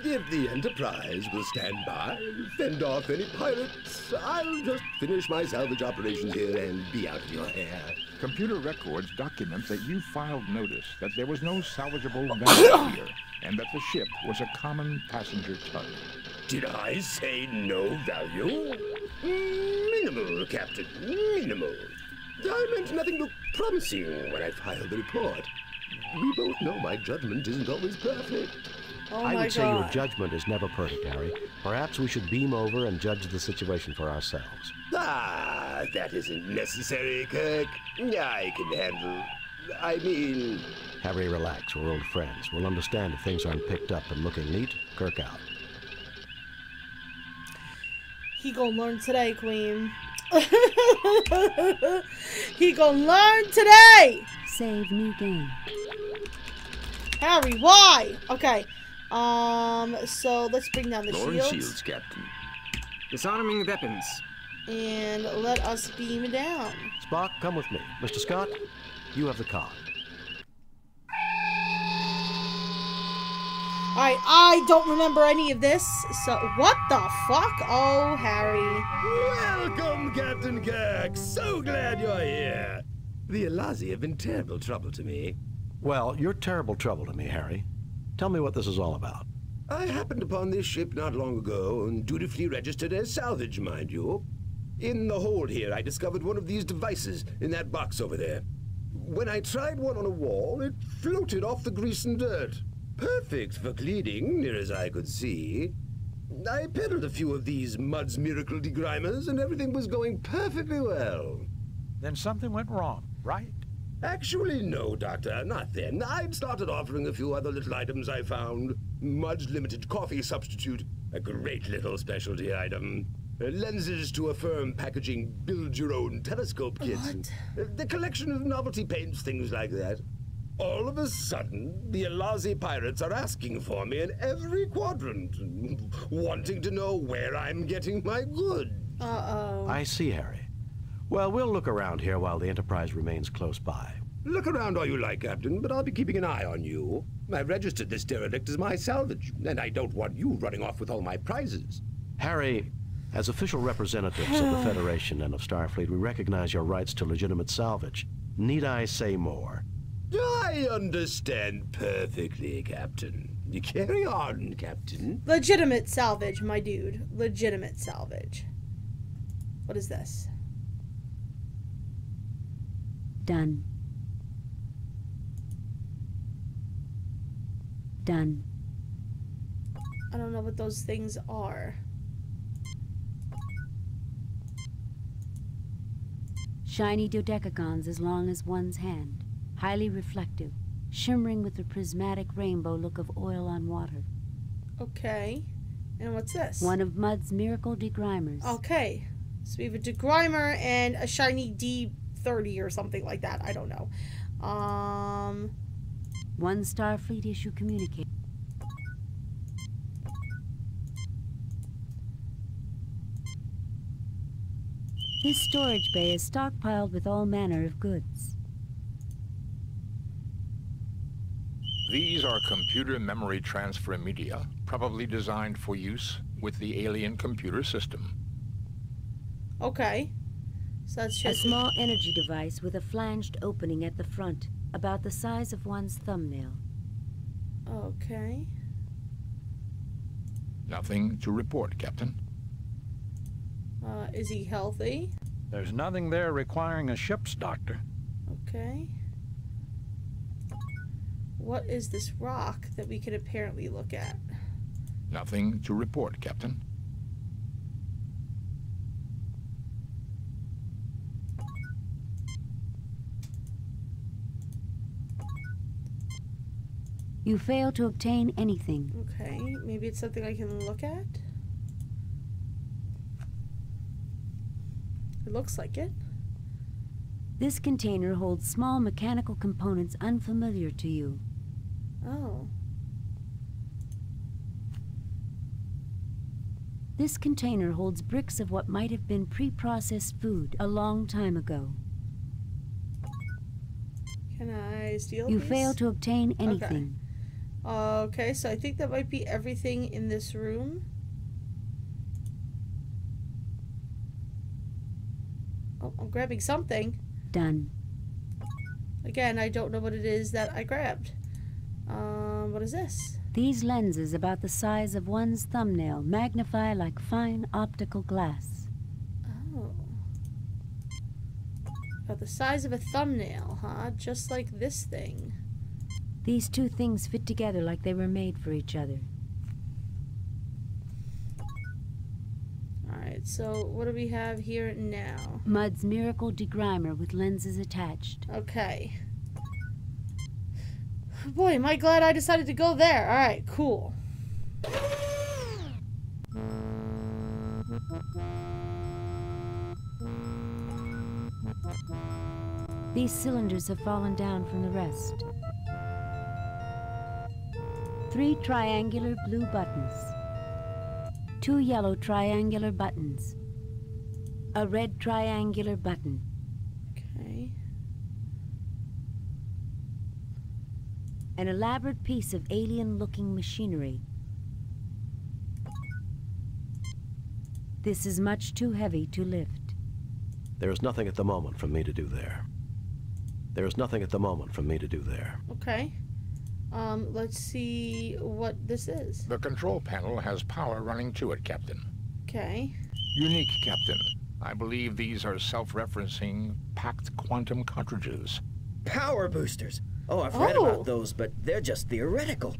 If the Enterprise will stand by and fend off any pirates, I'll just finish my salvage operations here and be out of your hair. Computer records document that you filed notice that there was no salvageable value here, and that the ship was a common passenger tug. Did I say no value? Minimal, Captain, minimal. I meant nothing but promising when I filed the report. We both know my judgment isn't always perfect. Oh I my would say God. your judgment is never perfect, Harry. Perhaps we should beam over and judge the situation for ourselves. Ah, that isn't necessary, Kirk. I can handle... I mean... Harry, relax. We're old friends. We'll understand if things aren't picked up and looking neat. Kirk out. He gonna learn today, Queen. He gonna learn today! Save new game. Harry, why? Okay. So let's bring down the Lord shields. Captain. Disarming weapons. And let us beam down. Spock, come with me. Mr. Scott, you have the con. Alright, I don't remember any of this. So, what the fuck? Oh, Harry. Welcome, Captain Kirk. So glad you're here. The Elazi have been terrible trouble to me. Well, you're terrible trouble to me, Harry. Tell me what this is all about. I happened upon this ship not long ago, and dutifully registered as salvage, mind you. In the hold here, I discovered one of these devices in that box over there. When I tried one on a wall, it floated off the grease and dirt. Perfect for cleaning, near as I could see. I peddled a few of these Mudd's Miracle Degrimers, and everything was going perfectly well. Then something went wrong, right? Actually, no, Doctor, not then. I'd started offering a few other little items I found. Mudd's Limited Coffee Substitute, a great little specialty item. Lenses to affirm packaging build-your-own telescope kits. The collection of novelty paints, things like that. All of a sudden, the Elazi pirates are asking for me in every quadrant, wanting to know where I'm getting my goods. Uh-oh. I see, Harry. Well, we'll look around here while the Enterprise remains close by. Look around all you like, Captain, but I'll be keeping an eye on you. I've registered this derelict as my salvage, and I don't want you running off with all my prizes. Harry, as official representatives of the Federation and of Starfleet, we recognize your rights to legitimate salvage. Need I say more? I understand perfectly, Captain. You carry on, Captain. Legitimate salvage, my dude. Legitimate salvage. What is this? Done. Done. I don't know what those things are. Shiny dodecagons as long as one's hand. Highly reflective, shimmering with the prismatic rainbow look of oil on water. Okay. And what's this? One of Mudd's miracle degrimers. Okay. So we have a degrimer and a shiny D30 or something like that. I don't know. One Starfleet issue communicator. This storage bay is stockpiled with all manner of goods. These are computer memory transfer media, probably designed for use with the alien computer system. Okay. So that's just a small energy device with a flanged opening at the front, about the size of one's thumbnail. Okay. Nothing to report, Captain. Is he healthy? There's nothing there requiring a ship's doctor. Okay. What is this rock that we can apparently look at? Nothing to report, Captain. You fail to obtain anything. Okay, maybe it's something I can look at. It looks like it. This container holds small mechanical components unfamiliar to you. Oh. This container holds bricks of what might have been pre-processed food a long time ago. Can I steal You these? fail to obtain anything. Okay, so I think that might be everything in this room. Oh, I'm grabbing something. Done. Again, I don't know what it is that I grabbed. What is this? These lenses, about the size of one's thumbnail, magnify like fine optical glass. Oh. About the size of a thumbnail, huh? Just like this thing. These two things fit together like they were made for each other. Alright, so what do we have here now? Mudd's miracle degrimer with lenses attached. Okay. Boy, am I glad I decided to go there. Alright, cool. These cylinders have fallen down from the rest. 3 triangular blue buttons. 2 yellow triangular buttons. A red triangular button. Okay. An elaborate piece of alien-looking machinery. This is much too heavy to lift. There is nothing at the moment for me to do there. There is nothing at the moment for me to do there. Okay. Let's see what this is. The control panel has power running to it, Captain. Okay. Unique, Captain. I believe these are self-referencing packed quantum cartridges. Power boosters! Oh, I've read about those, but they're just theoretical.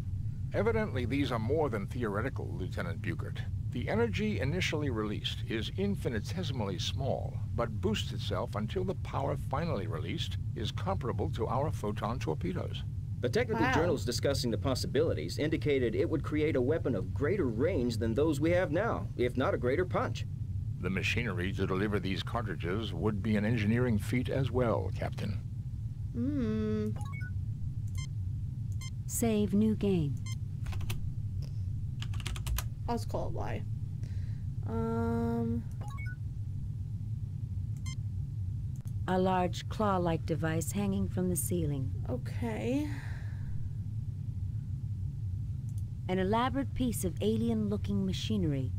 Evidently, these are more than theoretical, Lieutenant Bugert. The energy initially released is infinitesimally small, but boosts itself until the power finally released is comparable to our photon torpedoes. The technical journals discussing the possibilities indicated it would create a weapon of greater range than those we have now, if not a greater punch. The machinery to deliver these cartridges would be an engineering feat as well, Captain. Save new game. Let's call it Y. A large claw-like device hanging from the ceiling. Okay. An elaborate piece of alien-looking machinery.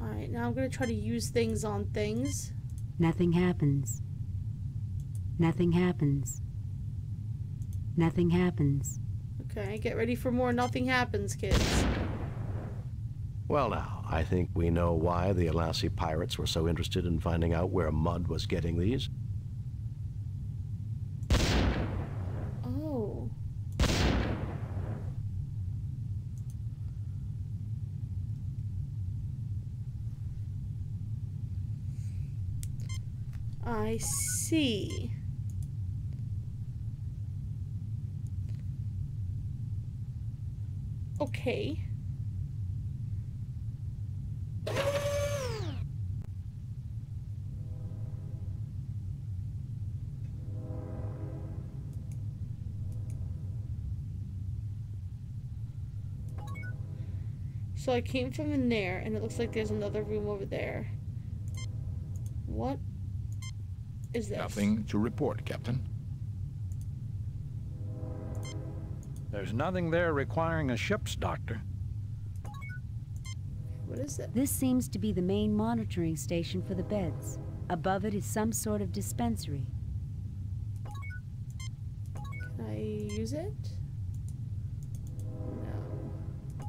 Alright, now I'm gonna try to use things on things. Nothing happens. Nothing happens. Nothing happens. Okay, get ready for more nothing happens, kids. Well now, I think we know why the Alassi pirates were so interested in finding out where Mudd was getting these. Oh. I see. Okay. So I came from in there, and it looks like there's another room over there. What is this? Nothing to report, Captain. There's nothing there requiring a ship's doctor. What is it? This seems to be the main monitoring station for the beds. Above it is some sort of dispensary. Can I use it? No.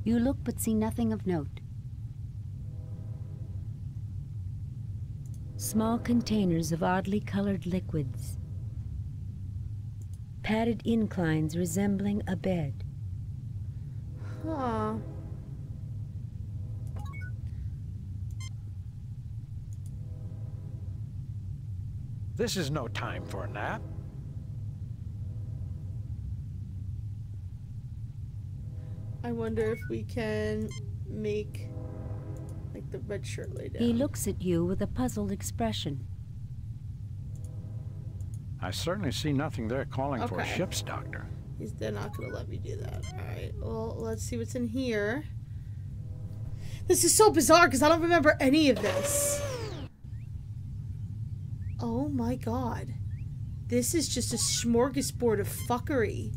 You look but see nothing of note. Small containers of oddly colored liquids. Padded inclines resembling a bed. Huh. This is no time for a nap. I wonder if we can make like the red shirt lay down. He looks at you with a puzzled expression. I certainly see nothing there calling for a ship's doctor. They're not going to let me do that. Alright, well, let's see what's in here. This is so bizarre because I don't remember any of this. Oh my god. This is just a smorgasbord of fuckery.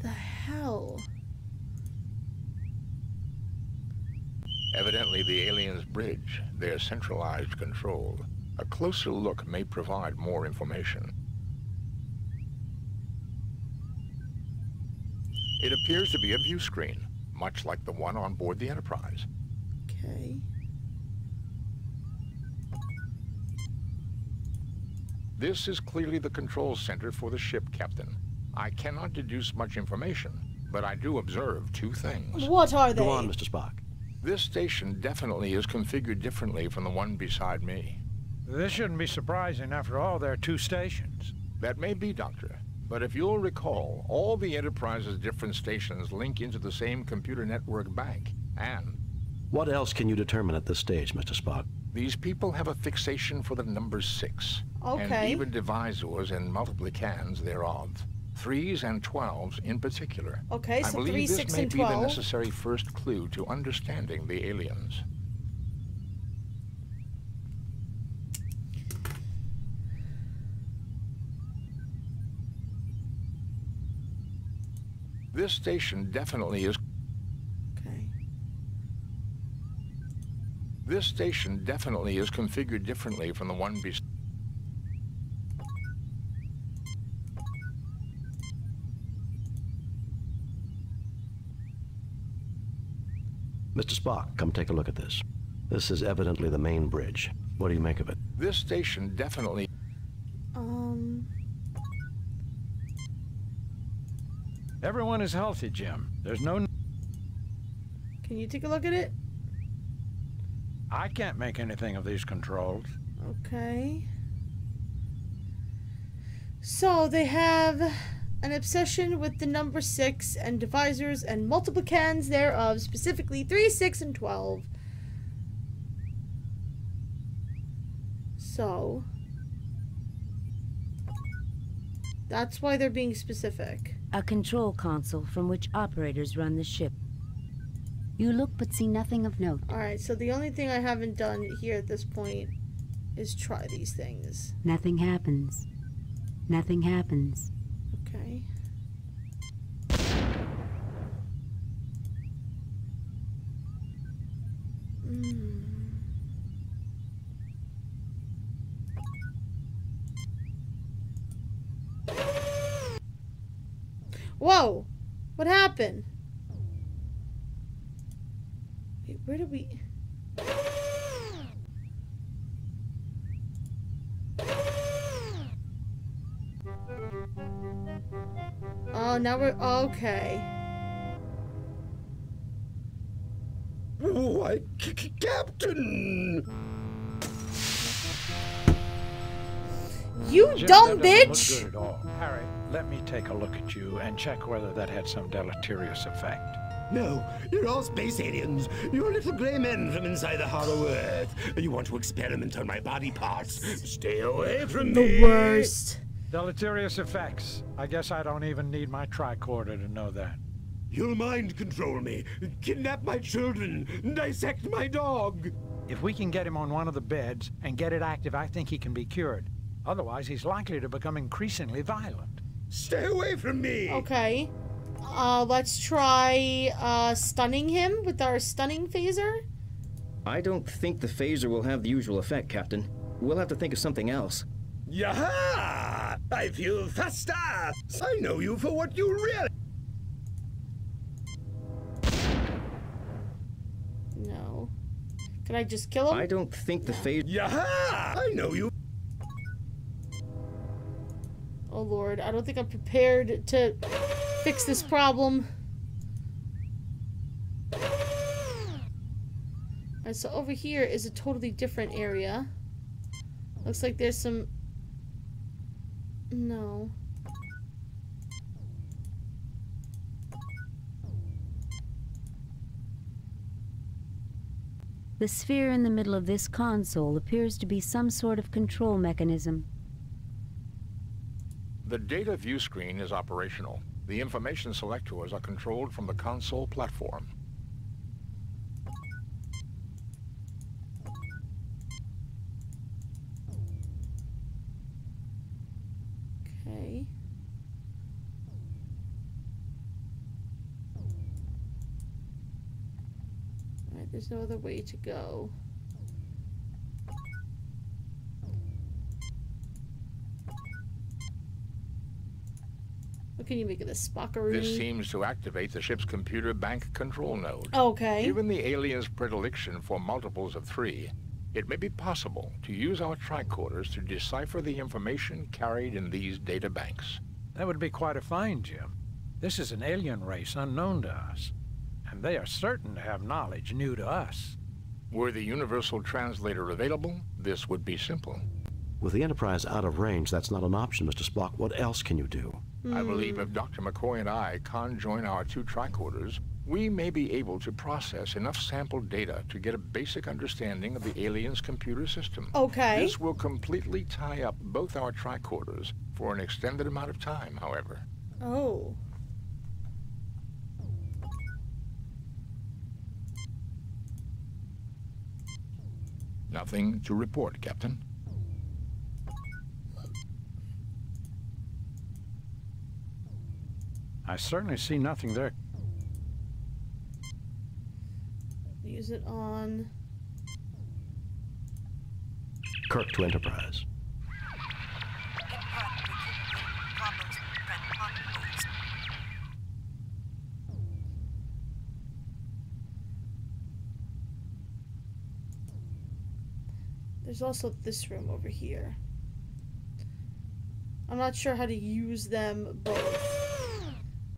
The hell? Evidently the aliens' bridge, their centralized control. A closer look may provide more information. It appears to be a view screen, much like the one on board the Enterprise. Okay. This is clearly the control center for the ship, Captain. I cannot deduce much information, but I do observe two things. What are they? Go on, Mr. Spock. This station definitely is configured differently from the one beside me. This shouldn't be surprising. After all, there are two stations. That may be, Doctor. But if you'll recall, all the Enterprise's different stations link into the same computer network bank, and... What else can you determine at this stage, Mr. Spock? These people have a fixation for the number 6. Okay. And even divisors and multiplicans thereof. 3s and 12s in particular. Okay, so 3, 6, and 12. I believe this may be the necessary first clue to understanding the aliens. This station definitely is... Okay. This station definitely is configured differently from the one beside... Mr. Spock, come take a look at this. This is evidently the main bridge. What do you make of it? This station definitely... Everyone is healthy, Jim. There's no... Can you take a look at it? I can't make anything of these controls. Okay. So they have an obsession with the number 6 and divisors and multiplicans thereof, specifically 3, 6, and 12. So that's why they're being specific. A control console from which operators run the ship. You look but see nothing of note. Alright, so the only thing I haven't done here at this point is try these things. Nothing happens. Nothing happens. Okay. Whoa! What happened? Wait, where did we... Oh, now we're... Okay. Why, Captain! You Jim, dumb that doesn't bitch! look good at all. Harry, let me take a look at you and check whether that had some deleterious effect. No, you're all space aliens. You're little gray men from inside the hollow earth. You want to experiment on my body parts. Stay away from me. The worst. Deleterious effects. I guess I don't even need my tricorder to know that. You'll mind control me, kidnap my children, dissect my dog. If we can get him on one of the beds and get it active, I think he can be cured. Otherwise, he's likely to become increasingly violent. Stay away from me! Okay. Let's try, stunning him with our stunning phaser. I don't think the phaser will have the usual effect, Captain. We'll have to think of something else. Yaha! I feel faster! I know you for what you really... No. Can I just kill him? I don't think the phaser... Yaha! I know you... Oh lord, I don't think I'm prepared to fix this problem. Alright, so over here is a totally different area. Looks like there's some... No. The sphere in the middle of this console appears to be some sort of control mechanism. The data view screen is operational. The information selectors are controlled from the console platform. Okay. Alright, there's no other way to go. What can you make of this, Spockaroo? This seems to activate the ship's computer bank control node. Okay. Given the alien's predilection for multiples of 3, it may be possible to use our tricorders to decipher the information carried in these data banks. That would be quite a find, Jim. This is an alien race unknown to us, and they are certain to have knowledge new to us. Were the universal translator available, this would be simple. With the Enterprise out of range, that's not an option, Mr. Spock. What else can you do? I believe if Dr. McCoy and I conjoin our 2 tricorders, we may be able to process enough sample data to get a basic understanding of the alien's computer system. Okay. This will completely tie up both our tricorders for an extended amount of time, however. Oh. Nothing to report, Captain. I certainly see nothing there. Use it on... Kirk to Enterprise. There's also this room over here. I'm not sure how to use them both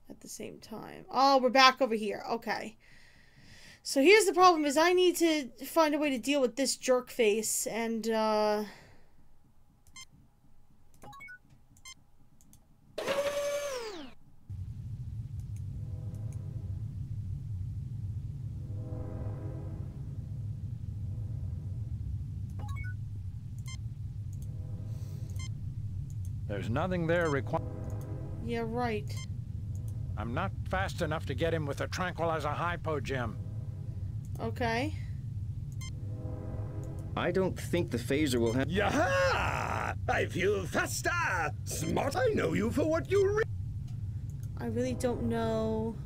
at the same time. Oh, we're back over here. Okay. So here's the problem is I need to find a way to deal with this jerk face and There's nothing there yeah, right. I'm not fast enough to get him with a tranquilizer hypo, Jim. Okay. I don't think the phaser will have... Yaha! I feel faster! Smart, I know you for what you I really don't know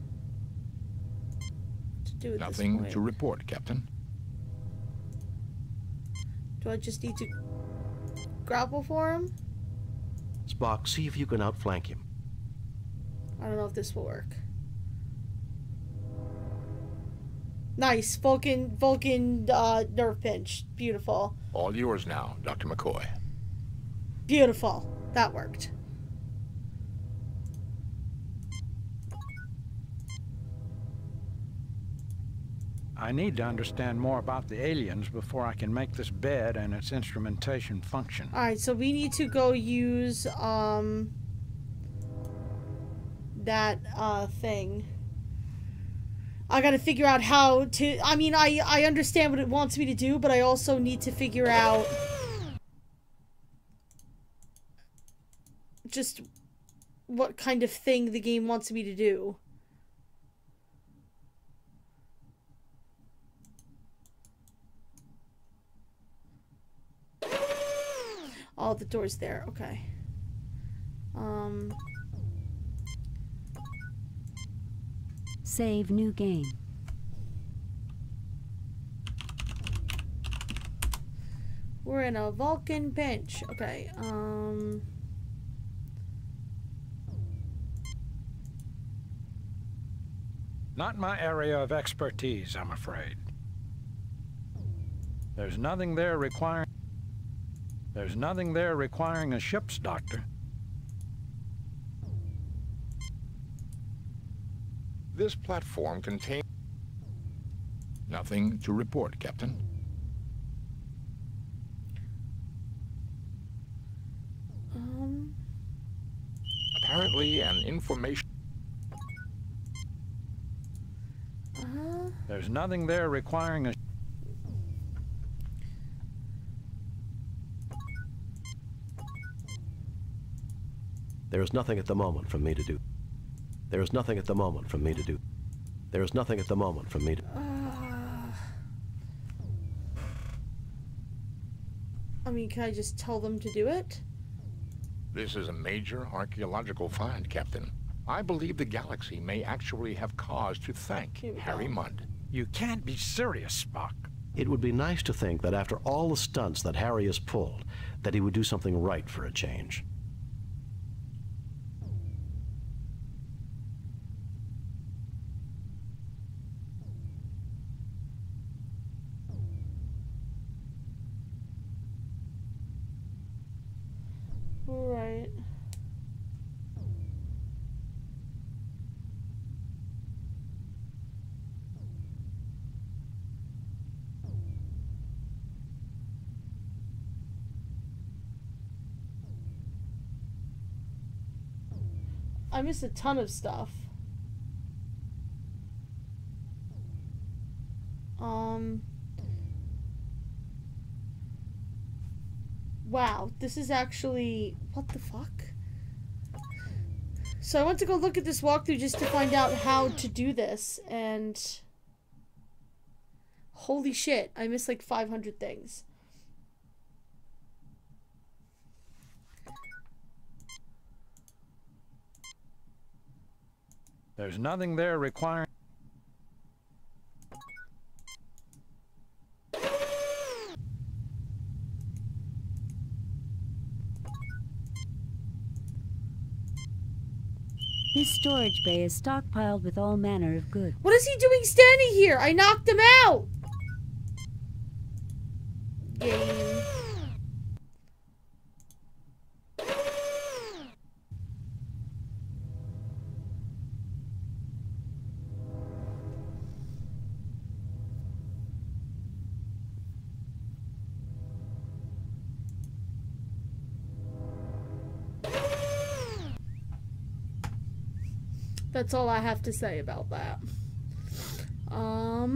what to do with Nothing this point. to report, Captain. Do I just need to grapple for him? Spock, see if you can outflank him. I don't know if this will work. Nice. Vulcan nerve pinch. Beautiful. All yours now, Dr. McCoy. Beautiful. That worked. I need to understand more about the aliens before I can make this bed and its instrumentation function. Alright, so we need to go use, that, thing. I gotta figure out how to... I mean, I understand what it wants me to do, but I also need to figure out... just what kind of thing the game wants me to do. Oh, the door's there. Okay. Save new game. We're in a Vulcan bench. Okay. Not my area of expertise, I'm afraid. There's nothing there requiring a ship's doctor. This platform contains... Nothing to report, Captain. Apparently an information... There's nothing there requiring a... There is nothing at the moment for me to do. There is nothing at the moment for me to do. There is nothing at the moment for me to... I mean, can I just tell them to do it? This is a major archaeological find, Captain. I believe the galaxy may actually have cause to thank Harry Mudd. You can't be serious, Spock. It would be nice to think that after all the stunts that Harry has pulled, that he would do something right for a change. Right. I missed a ton of stuff. Wow, this is actually... What the fuck? So I went to go look at this walkthrough just to find out how to do this, and... Holy shit, I missed like 500 things. There's nothing there requiring... This storage bay is stockpiled with all manner of goods. What is he doing standing here? I knocked him out! Game. That's all I have to say about that. I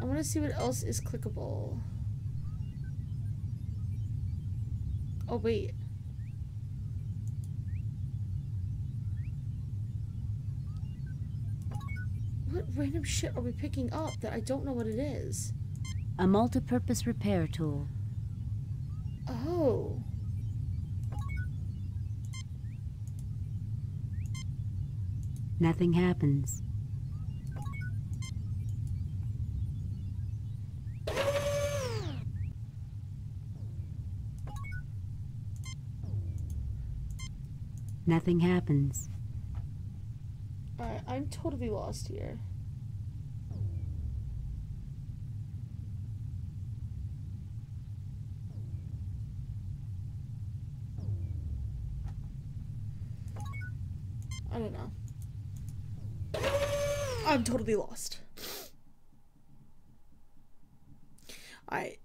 want to see what else is clickable. Oh, wait. What random shit are we picking up that I don't know what it is? A multi-purpose repair tool. Oh. Nothing happens. Nothing happens. Alright, I'm totally lost here. I don't know. I'm totally lost. Alright.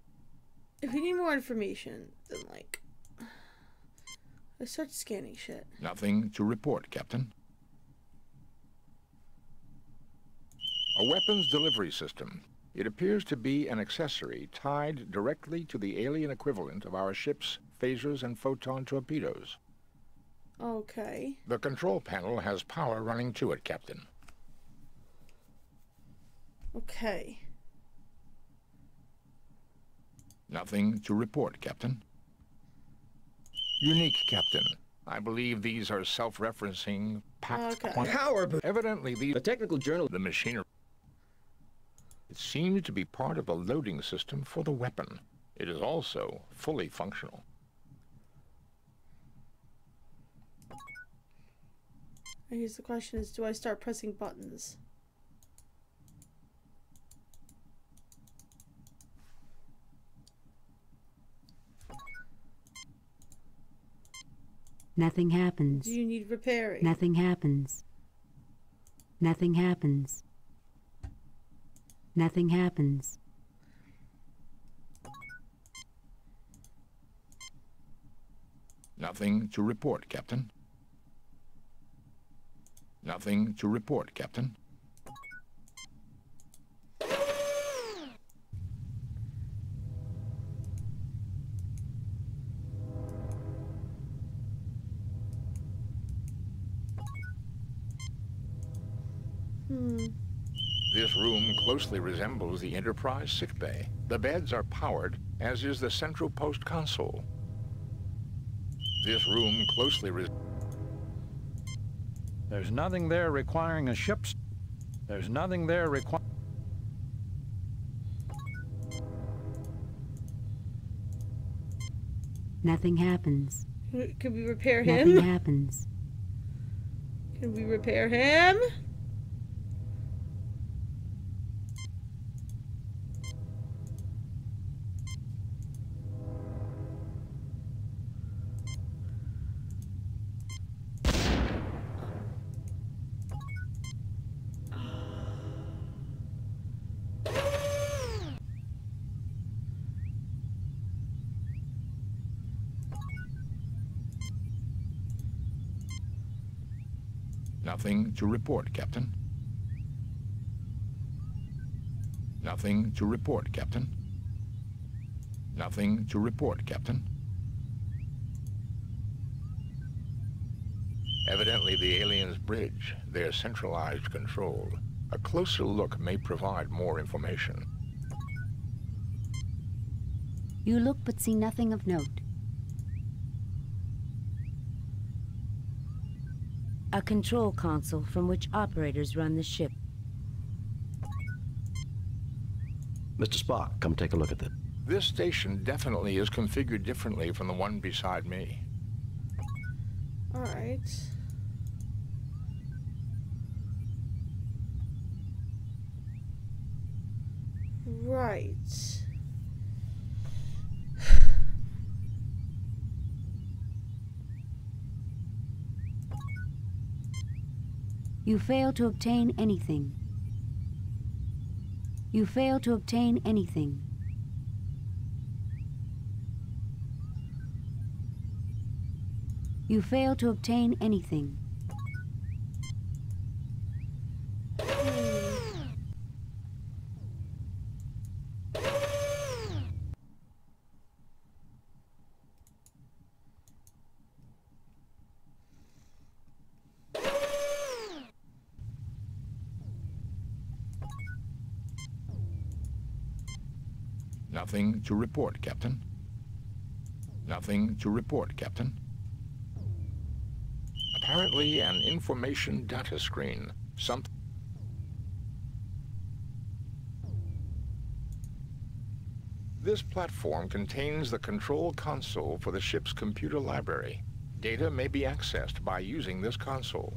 If we need more information, then like... let's start scanning shit. Nothing to report, Captain. A weapons delivery system. It appears to be an accessory tied directly to the alien equivalent of our ship's phasers and photon torpedoes. Okay. The control panel has power running to it, Captain. Okay. Nothing to report, Captain. Unique, Captain. I believe these are self-referencing packed power. Evidently, the technical journal. The machinery. It seems to be part of the loading system for the weapon. It is also fully functional. I guess the question is, do I start pressing buttons? Nothing happens. Do you need repairing? Nothing happens. Nothing happens. Nothing happens. Nothing to report, Captain. Nothing to report, Captain. This room closely resembles the Enterprise sickbay. The beds are powered, as is the central post console. This room closely There's nothing there requiring a ship's... There's nothing there requiring... Nothing happens. Can we repair him? Nothing happens. Can we repair him? Nothing to report, Captain. Nothing to report, Captain. Nothing to report, Captain. Evidently the aliens bridge their centralized control. A closer look may provide more information. You look but see nothing of note. A control console from which operators run the ship. Mr. Spock, come take a look at this. This station definitely is configured differently from the one beside me. All right. Right. You fail to obtain anything. You fail to obtain anything. You fail to obtain anything. Nothing to report, Captain. Nothing to report, Captain. Apparently an information data screen. This platform contains the control console for the ship's computer library. Data may be accessed by using this console.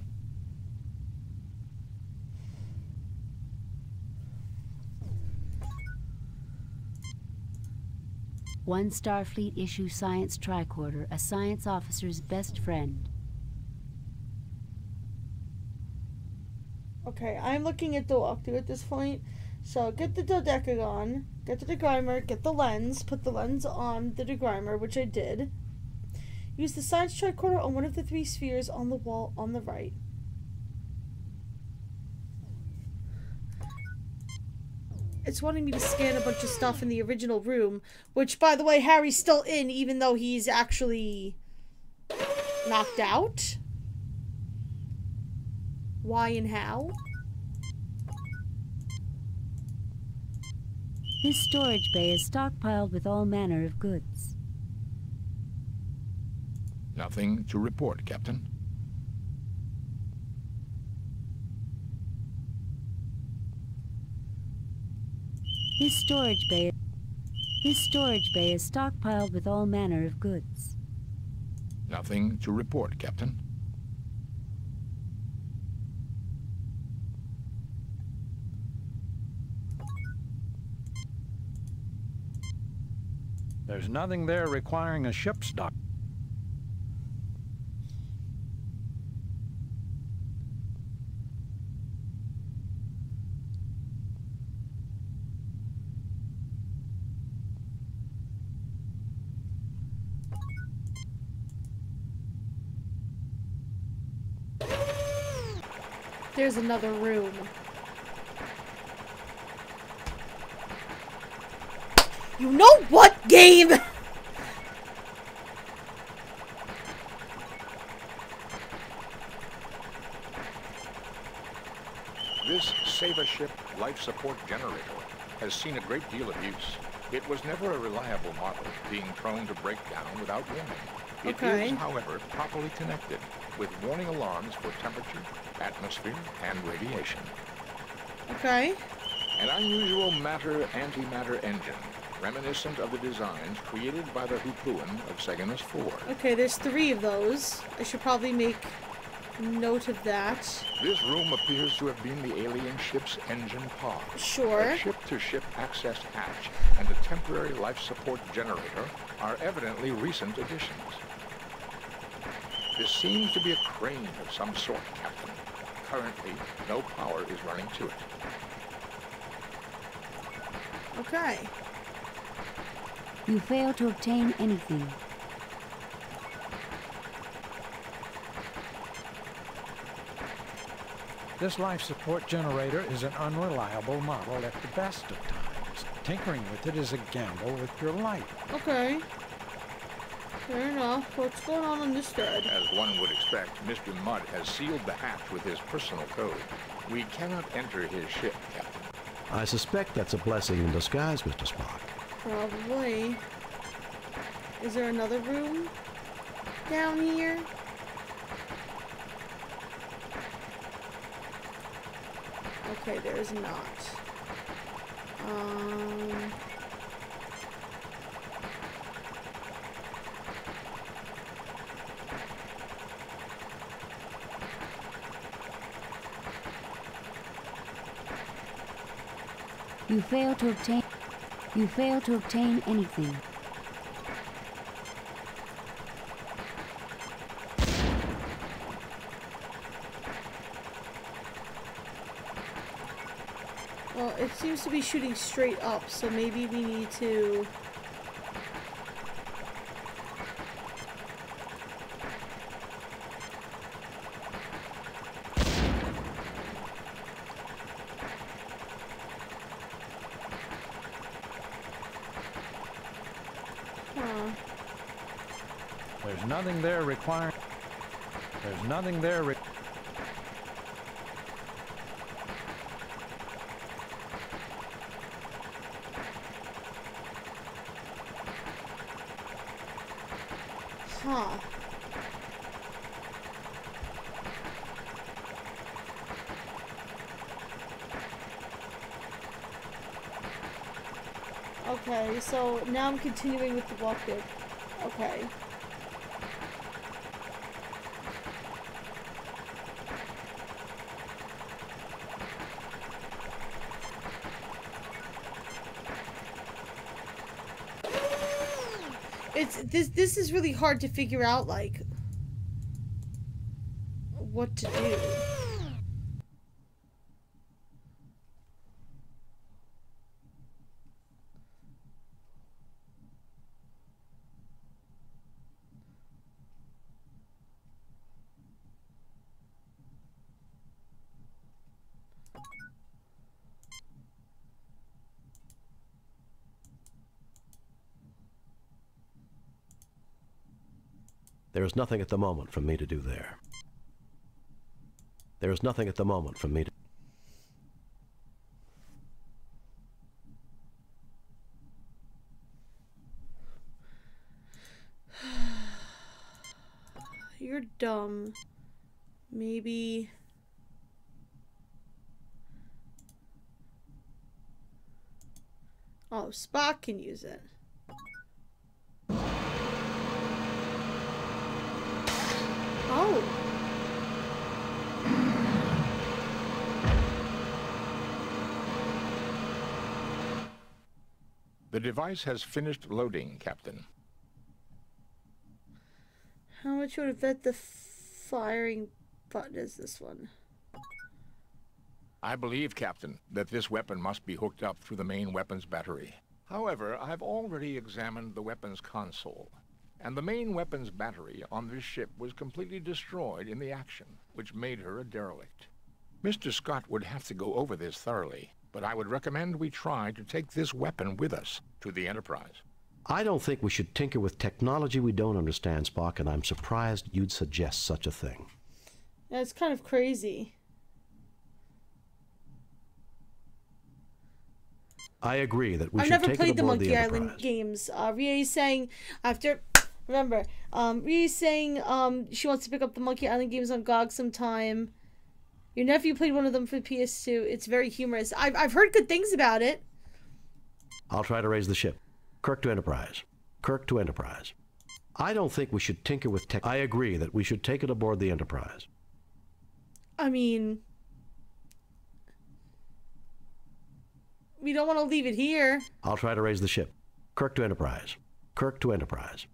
One Starfleet issue science tricorder, a science officer's best friend. Okay, I'm looking at the walkthrough at this point. So get the dodecagon, get the degrimer, get the lens, put the lens on the degrimer, which I did. Use the science tricorder on one of the 3 spheres on the wall on the right. It's wanting me to scan a bunch of stuff in the original room, which, by the way, Harry's still in, even though he's actually knocked out. Why and how? This storage bay is stockpiled with all manner of goods. Nothing to report, Captain. This storage bay is stockpiled with all manner of goods. Nothing to report, Captain. There's nothing there requiring a ship's dock. There's another room. You know what, game? This Save-A-Ship life support generator has seen a great deal of use. It was never a reliable model, being prone to break down without warning. It is, however, properly connected, with warning alarms for temperature, atmosphere, and radiation. Okay. An unusual matter-antimatter engine, reminiscent of the designs created by the Hoopoon of Seganas 4. Okay, there's 3 of those. I should probably make note of that. This room appears to have been the alien ship's engine pod. Sure. A ship-to-ship access hatch and a temporary life support generator are evidently recent additions. This seems to be a crane of some sort, Captain. Currently, no power is running to it. Okay. You fail to obtain anything. This life support generator is an unreliable model at the best of times. Tinkering with it is a gamble with your life. Okay. Fair enough. What's going on this side? As one would expect, Mr. Mudd has sealed the hatch with his personal code. We cannot enter his ship, Captain. I suspect that's a blessing in disguise, Mr. Spock. Probably. Is there another room down here? Okay, there is not. You fail to obtain anything. Well, it seems to be shooting straight up, so maybe we need to... There's nothing there requiring... There's nothing there Huh. Okay, so now I'm continuing with the walkthrough. Okay. This is really hard to figure out, like, what to do. There is nothing at the moment for me to do there. There is nothing at the moment for me to... You're dumb. Maybe... Oh, Spock can use it. Oh. The device has finished loading, Captain. How much would have bet the firing button is this one? I believe, Captain, that this weapon must be hooked up through the main weapons battery. However, I've already examined the weapons console, and the main weapons battery on this ship was completely destroyed in the action, which made her a derelict. Mr. Scott would have to go over this thoroughly, but I would recommend we try to take this weapon with us to the Enterprise. I don't think we should tinker with technology we don't understand, Spock, and I'm surprised you'd suggest such a thing. Yeah, it's kind of crazy. I agree that we I've should never take played it the aboard Monkey the Island Enterprise. games. Rhea saying after, remember, Rhea saying she wants to pick up the Monkey Island games on GOG sometime. Your nephew played one of them for PS2. It's very humorous. I've heard good things about it. I'll try to raise the ship. Kirk to Enterprise. Kirk to Enterprise. I don't think we should tinker with tech. I agree that we should take it aboard the Enterprise. I mean, we don't want to leave it here. I'll try to raise the ship. Kirk to Enterprise. Kirk to Enterprise.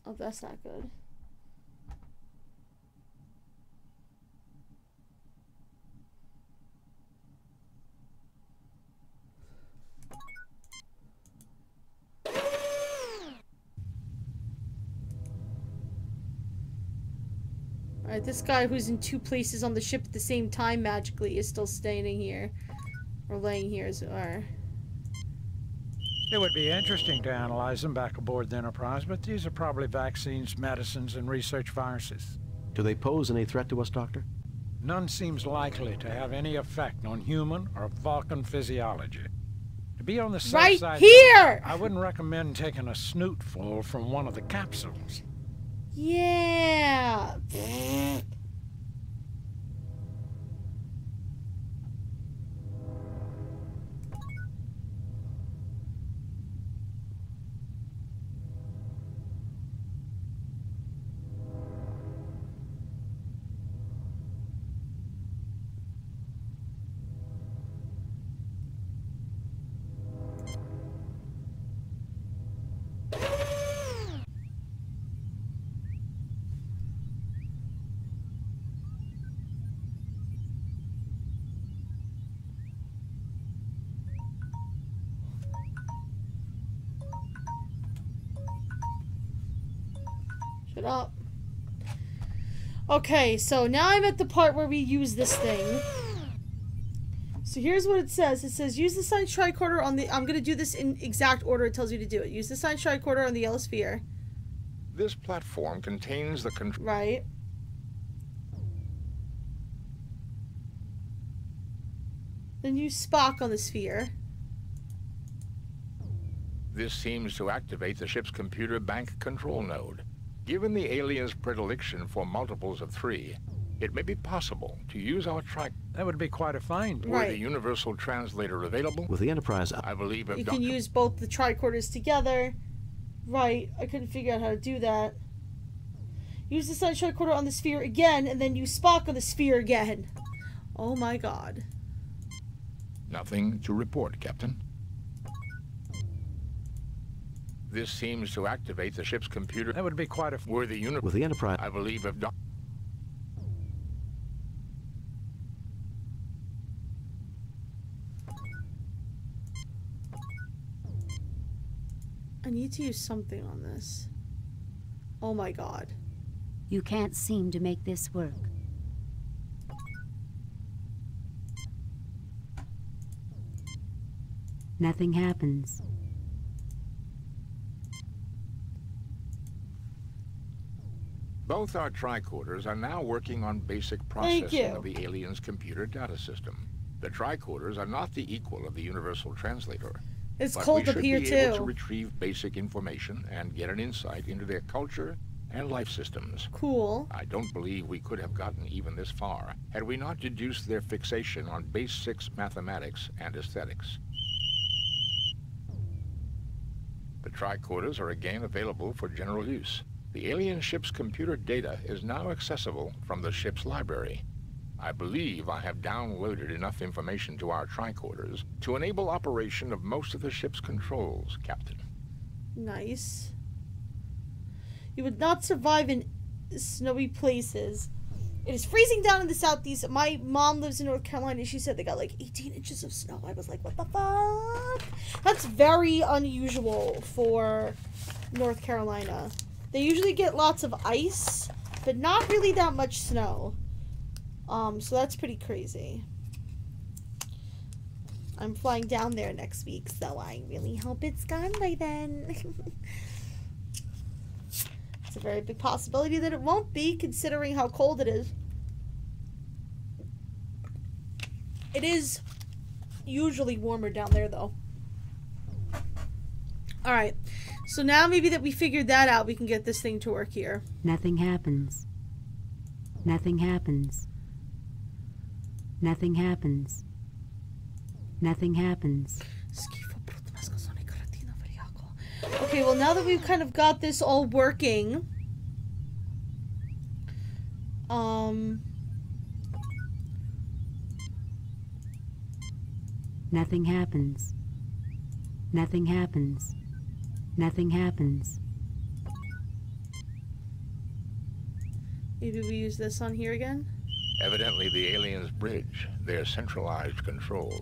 Oh, that's not good. Alright, this guy who's in 2 places on the ship at the same time magically is still standing here. Or laying here, or... It would be interesting to analyze them back aboard the Enterprise, but these are probably vaccines, medicines, and research viruses. Do they pose any threat to us, Doctor? None seems likely to have any effect on human or Vulcan physiology. To be on the safe right side, here! I wouldn't recommend taking a snootful from one of the capsules. Yeah. Shut up. Okay, so now I'm at the part where we use this thing. So here's what it says. It says, use the science tricorder on the... I'm going to do this in exact order it tells you to do it. Use the science tricorder on the yellow sphere. This platform contains the control... Right. Then use SPOCK on the sphere. This seems to activate the ship's computer bank control node. Given the aliens' predilection for multiples of 3, it may be possible to use our That would be quite a find. Were the universal translator available? With the Enterprise, I believe if You can use both the tricorders together. Right. I couldn't figure out how to do that. Use the science tricorder on the sphere again, and then use SPOCK on the sphere again. Oh my god. Nothing to report, Captain. This seems to activate the ship's computer. That would be quite a... Were the With the Enterprise, I believe if I need to use something on this. Oh my god. You can't seem to make this work. Nothing happens. both our tricorders are now working on basic processing of the alien's computer data system. The tricorders are not the equal of the universal translator. It's but cold we up should here be able to too. retrieve basic information and get an insight into their culture and life systems. Cool. I don't believe we could have gotten even this far had we not deduced their fixation on base 6 mathematics and aesthetics. The tricorders are again available for general use. The alien ship's computer data is now accessible from the ship's library. I believe I have downloaded enough information to our tricorders to enable operation of most of the ship's controls, Captain. Nice. You would not survive in snowy places. It is freezing down in the southeast. My mom lives in North Carolina. She said they got like 18 inches of snow. I was like, what the fuck? That's very unusual for North Carolina. They usually get lots of ice, but not really that much snow. So that's pretty crazy. I'm flying down there next week, so I really hope it's gone by then. It's a very big possibility that it won't be, considering how cold it is. It is usually warmer down there, though. Alright, so now maybe that we figured that out, we can get this thing to work here. Nothing happens. Nothing happens. Nothing happens. Nothing happens. Okay, well, now that we've kind of got this all working, nothing happens. Nothing happens. Nothing happens. Maybe we use this on here again? Evidently the aliens' bridge, their centralized control.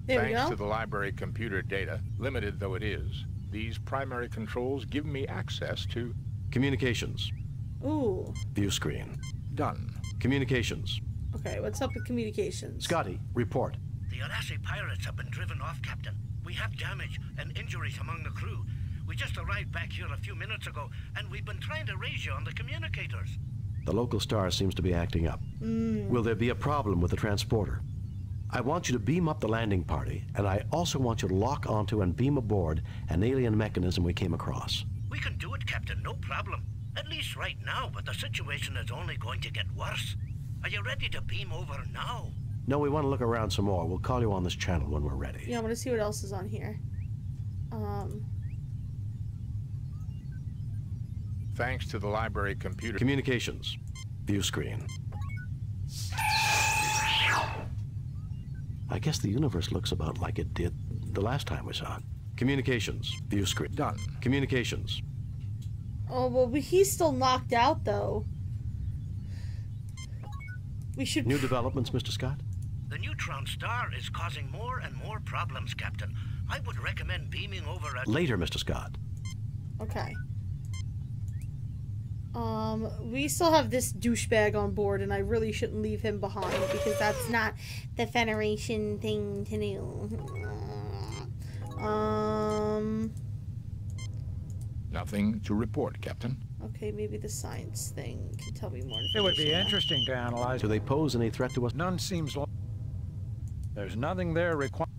There we Thanks go. to the library computer data, limited though it is, these primary controls give me access to... Communications. Ooh. View screen. Done. Communications. Okay, what's up with communications? Scotty, report. The Arasi pirates have been driven off, Captain. We have damage and injuries among the crew. We just arrived back here a few minutes ago, and we've been trying to raise you on the communicators. The local star seems to be acting up. Will there be a problem with the transporter? I want you to beam up the landing party, and I also want you to lock onto and beam aboard an alien mechanism we came across. We can do it, Captain, no problem. At least right now, but the situation is only going to get worse. Are you ready to beam over now? No, we want to look around some more. We'll call you on this channel when we're ready. Yeah, I want to see what else is on here. Thanks to the library computer... Communications. View screen. I guess the universe looks about like it did the last time we saw it. Communications. View screen. Done. Communications. Oh, well, he's still knocked out, though. We should... New developments, Mr. Scott? The neutron star is causing more and more problems, Captain. I would recommend beaming over at... Later, Mr. Scott. Okay. We still have this douchebag on board, and I really shouldn't leave him behind, because that's not the Federation thing to do. Nothing to report, Captain. Okay, maybe the science thing can tell me more information. It would be interesting to analyze. Do they pose any threat to us? None seems like... There's nothing there required.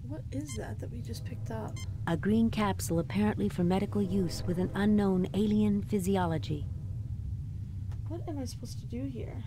What is that we just picked up? A green capsule apparently for medical use with an unknown alien physiology. What am I supposed to do here?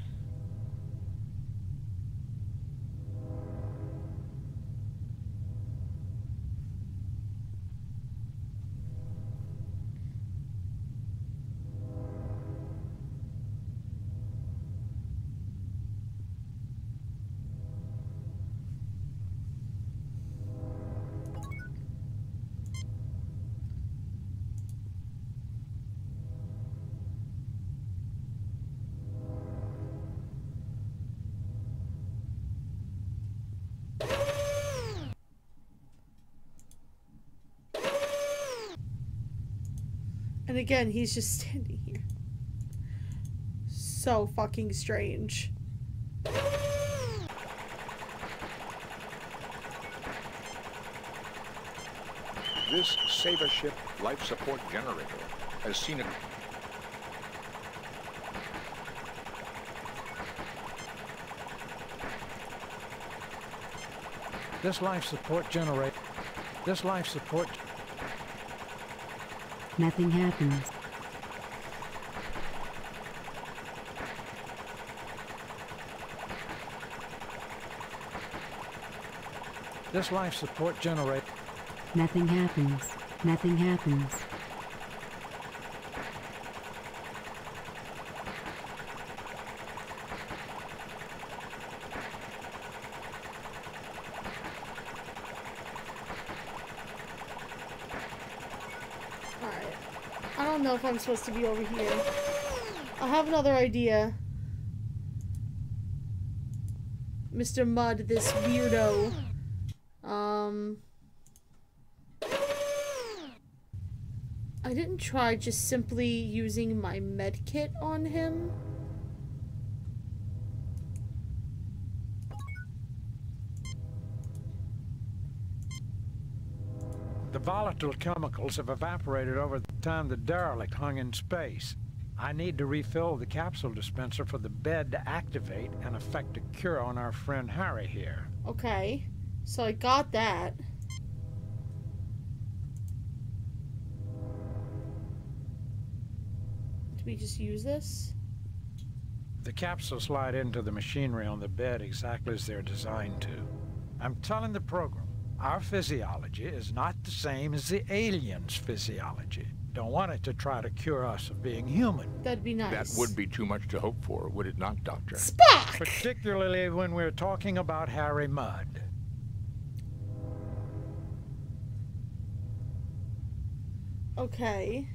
And again, he's just standing here. So fucking strange. This Saber ship life support generator has seen a... This life support generator. This life support... Nothing happens. This life support generator... Nothing happens. Nothing happens. Alright. I don't know if I'm supposed to be over here. I have another idea. Mr. Mudd, this weirdo. I didn't try just simply using my med kit on him. The volatile chemicals have evaporated over the time the derelict hung in space. I need to refill the capsule dispenser for the bed to activate and effect a cure on our friend Harry here. Okay, so I got that. Do we just use this? The capsules slide into the machinery on the bed exactly as they're designed to. I'm telling the program, our physiology is not the same as the aliens' physiology. Don't want it to try to cure us of being human. That'd be nice. That would be too much to hope for, would it not, Doctor? SPOCK! Particularly when we're talking about Harry Mudd. Okay.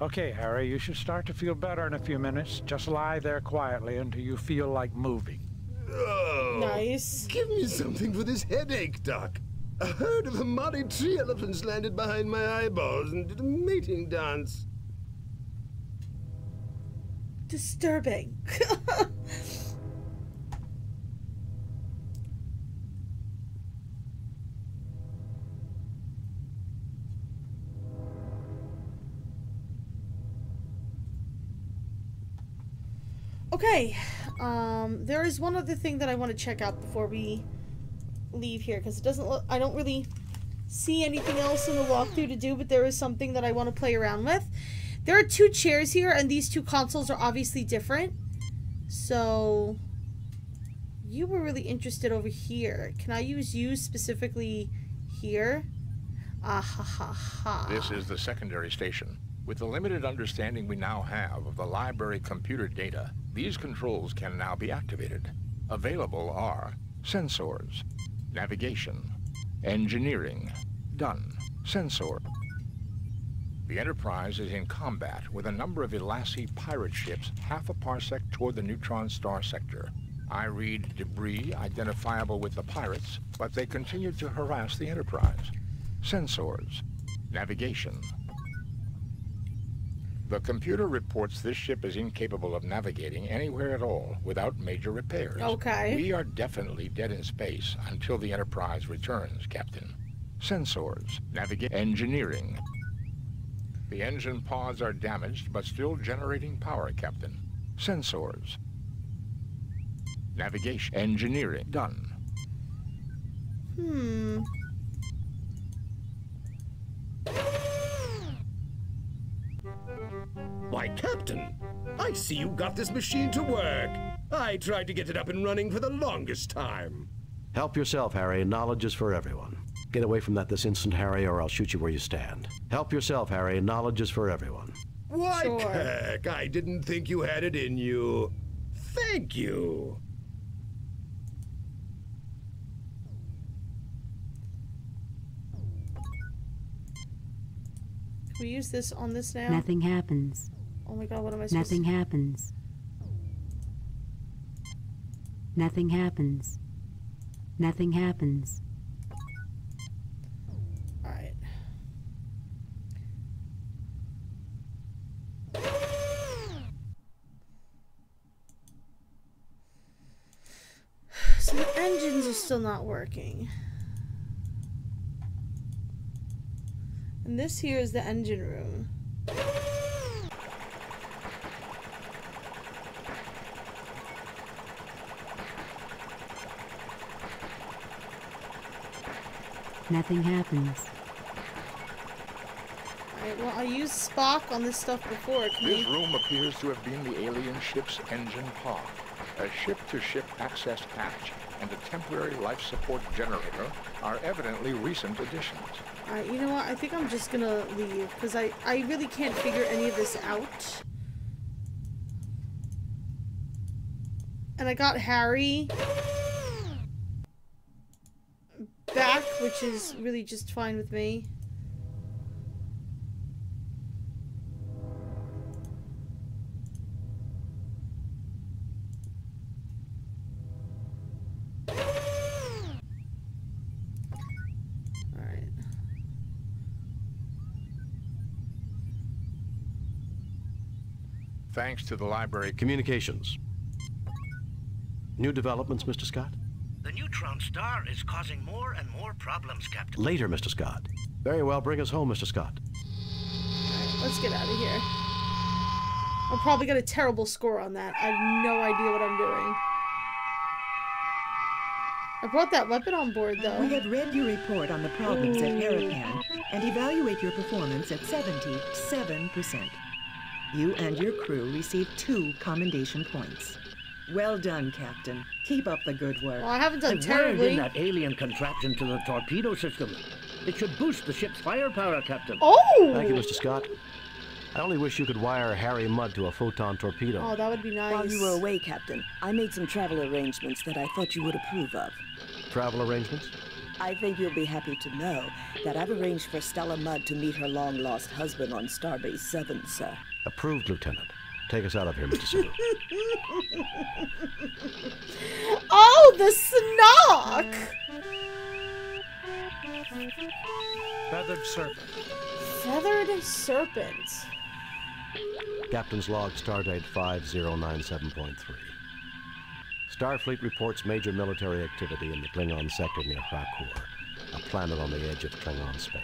Okay, Harry, you should start to feel better in a few minutes. Just lie there quietly until you feel like moving. Oh, nice. Give me something for this headache, Doc. A herd of Amari tree elephants landed behind my eyeballs and did a mating dance. Disturbing. Okay, there is one other thing that I want to check out before we leave here, because it doesn't look, I don't really see anything else in the walkthrough to do, but there is something that I want to play around with. There are 2 chairs here, and these 2 consoles are obviously different. So, you were really interested over here. Can I use you specifically here? Ah ha ha ha. This is the secondary station. With the limited understanding we now have of the library computer data, these controls can now be activated. Available are sensors, navigation, engineering, done, sensor. The Enterprise is in combat with a number of Elassi pirate ships half a parsec toward the neutron star sector. I read debris identifiable with the pirates, but they continue to harass the Enterprise. Sensors, navigation. The computer reports this ship is incapable of navigating anywhere at all without major repairs. Okay. We are definitely dead in space until the Enterprise returns, Captain. Sensors, navigate, engineering. The engine pods are damaged, but still generating power, Captain. Sensors. Navigation, engineering, done. Why, Captain, I see you got this machine to work. I tried to get it up and running for the longest time. Help yourself, Harry. Knowledge is for everyone. Get away from that this instant, Harry, or I'll shoot you where you stand. Help yourself, Harry. Knowledge is for everyone. Why, Kirk, I didn't think you had it in you. Thank you. Can we use this on this now? Nothing happens. Oh my god, what am I supposed Nothing happens. Nothing happens. Nothing happens. Alright. So the engines are still not working. And this here is the engine room. Nothing happens. Alright, well, I used SPOCK on this stuff before. This room appears to have been the alien ship's engine pod. A ship-to-ship access hatch and a temporary life support generator are evidently recent additions. Alright, you know what? I think I'm just gonna leave, because I really can't figure any of this out. And I got Harry back, which is really just fine with me. Thanks to the library. Communications. New developments, Mr. Scott? The neutron star is causing more and more problems, Captain. Later, Mr. Scott. Very well, bring us home, Mr. Scott. Alright, let's get out of here. I'll probably get a terrible score on that. I have no idea what I'm doing. I brought that weapon on board, though. We have read your report on the problems at Harapan and evaluate your performance at 77%. You and your crew received 2 commendation points. Well done, Captain. Keep up the good work. Well, I haven't done I terribly. wired in that alien contraption to the torpedo system. It should boost the ship's firepower, Captain. Oh! Thank you, Mr. Scott. I only wish you could wire Harry Mudd to a photon torpedo. Oh, that would be nice. While you were away, Captain, I made some travel arrangements that I thought you would approve of. Travel arrangements? I think you'll be happy to know that I've arranged for Stella Mudd to meet her long-lost husband on Starbase 7, sir. Approved, Lieutenant. Take us out of here, Mr. Sulu. Oh, the SPOCK! Feathered serpent. Feathered serpent. Captain's log, stardate 5097.3. Starfleet reports major military activity in the Klingon sector near Krakoor, a planet on the edge of Klingon space.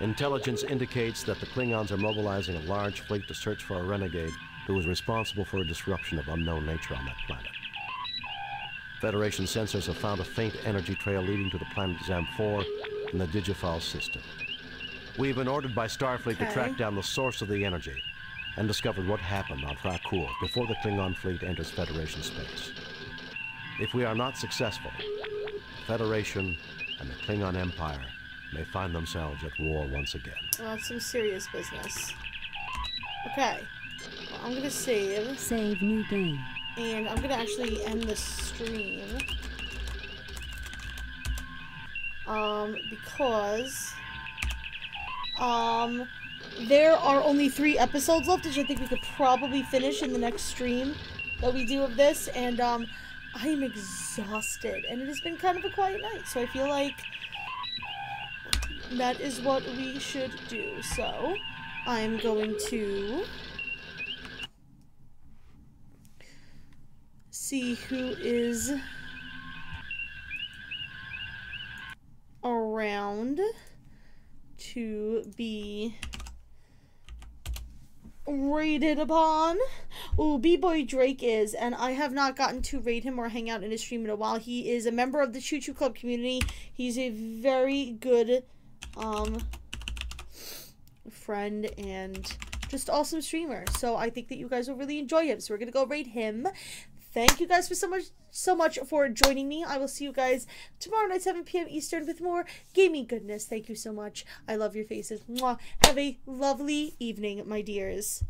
Intelligence indicates that the Klingons are mobilizing a large fleet to search for a renegade who is responsible for a disruption of unknown nature on that planet. Federation sensors have found a faint energy trail leading to the planet Zam-4 in the Digifal system. We've been ordered by Starfleet to track down the source of the energy and discovered what happened on Krakoor before the Klingon fleet enters Federation space. If we are not successful, the Federation and the Klingon Empire may find themselves at war once again. Well, that's some serious business. Okay. Well, I'm gonna save. Save new game. And I'm gonna actually end the stream. Because there are only 3 episodes left, which I think we could probably finish in the next stream that we do of this, and I am exhausted, and it has been kind of a quiet night, so I feel like that is what we should do. So I'm going to see who is around to be raided upon. Ooh, B-Boy Drake is, and I have not gotten to raid him or hang out in his stream in a while. He is a member of the Chu-Chu Club community. He's a very good friend and just awesome streamer. So I think that you guys will really enjoy him. So we're gonna go raid him. Thank you guys for so much for joining me. I will see you guys tomorrow night, 7 p.m. Eastern, with more gaming goodness. Thank you so much. I love your faces. Mwah. Have a lovely evening, my dears.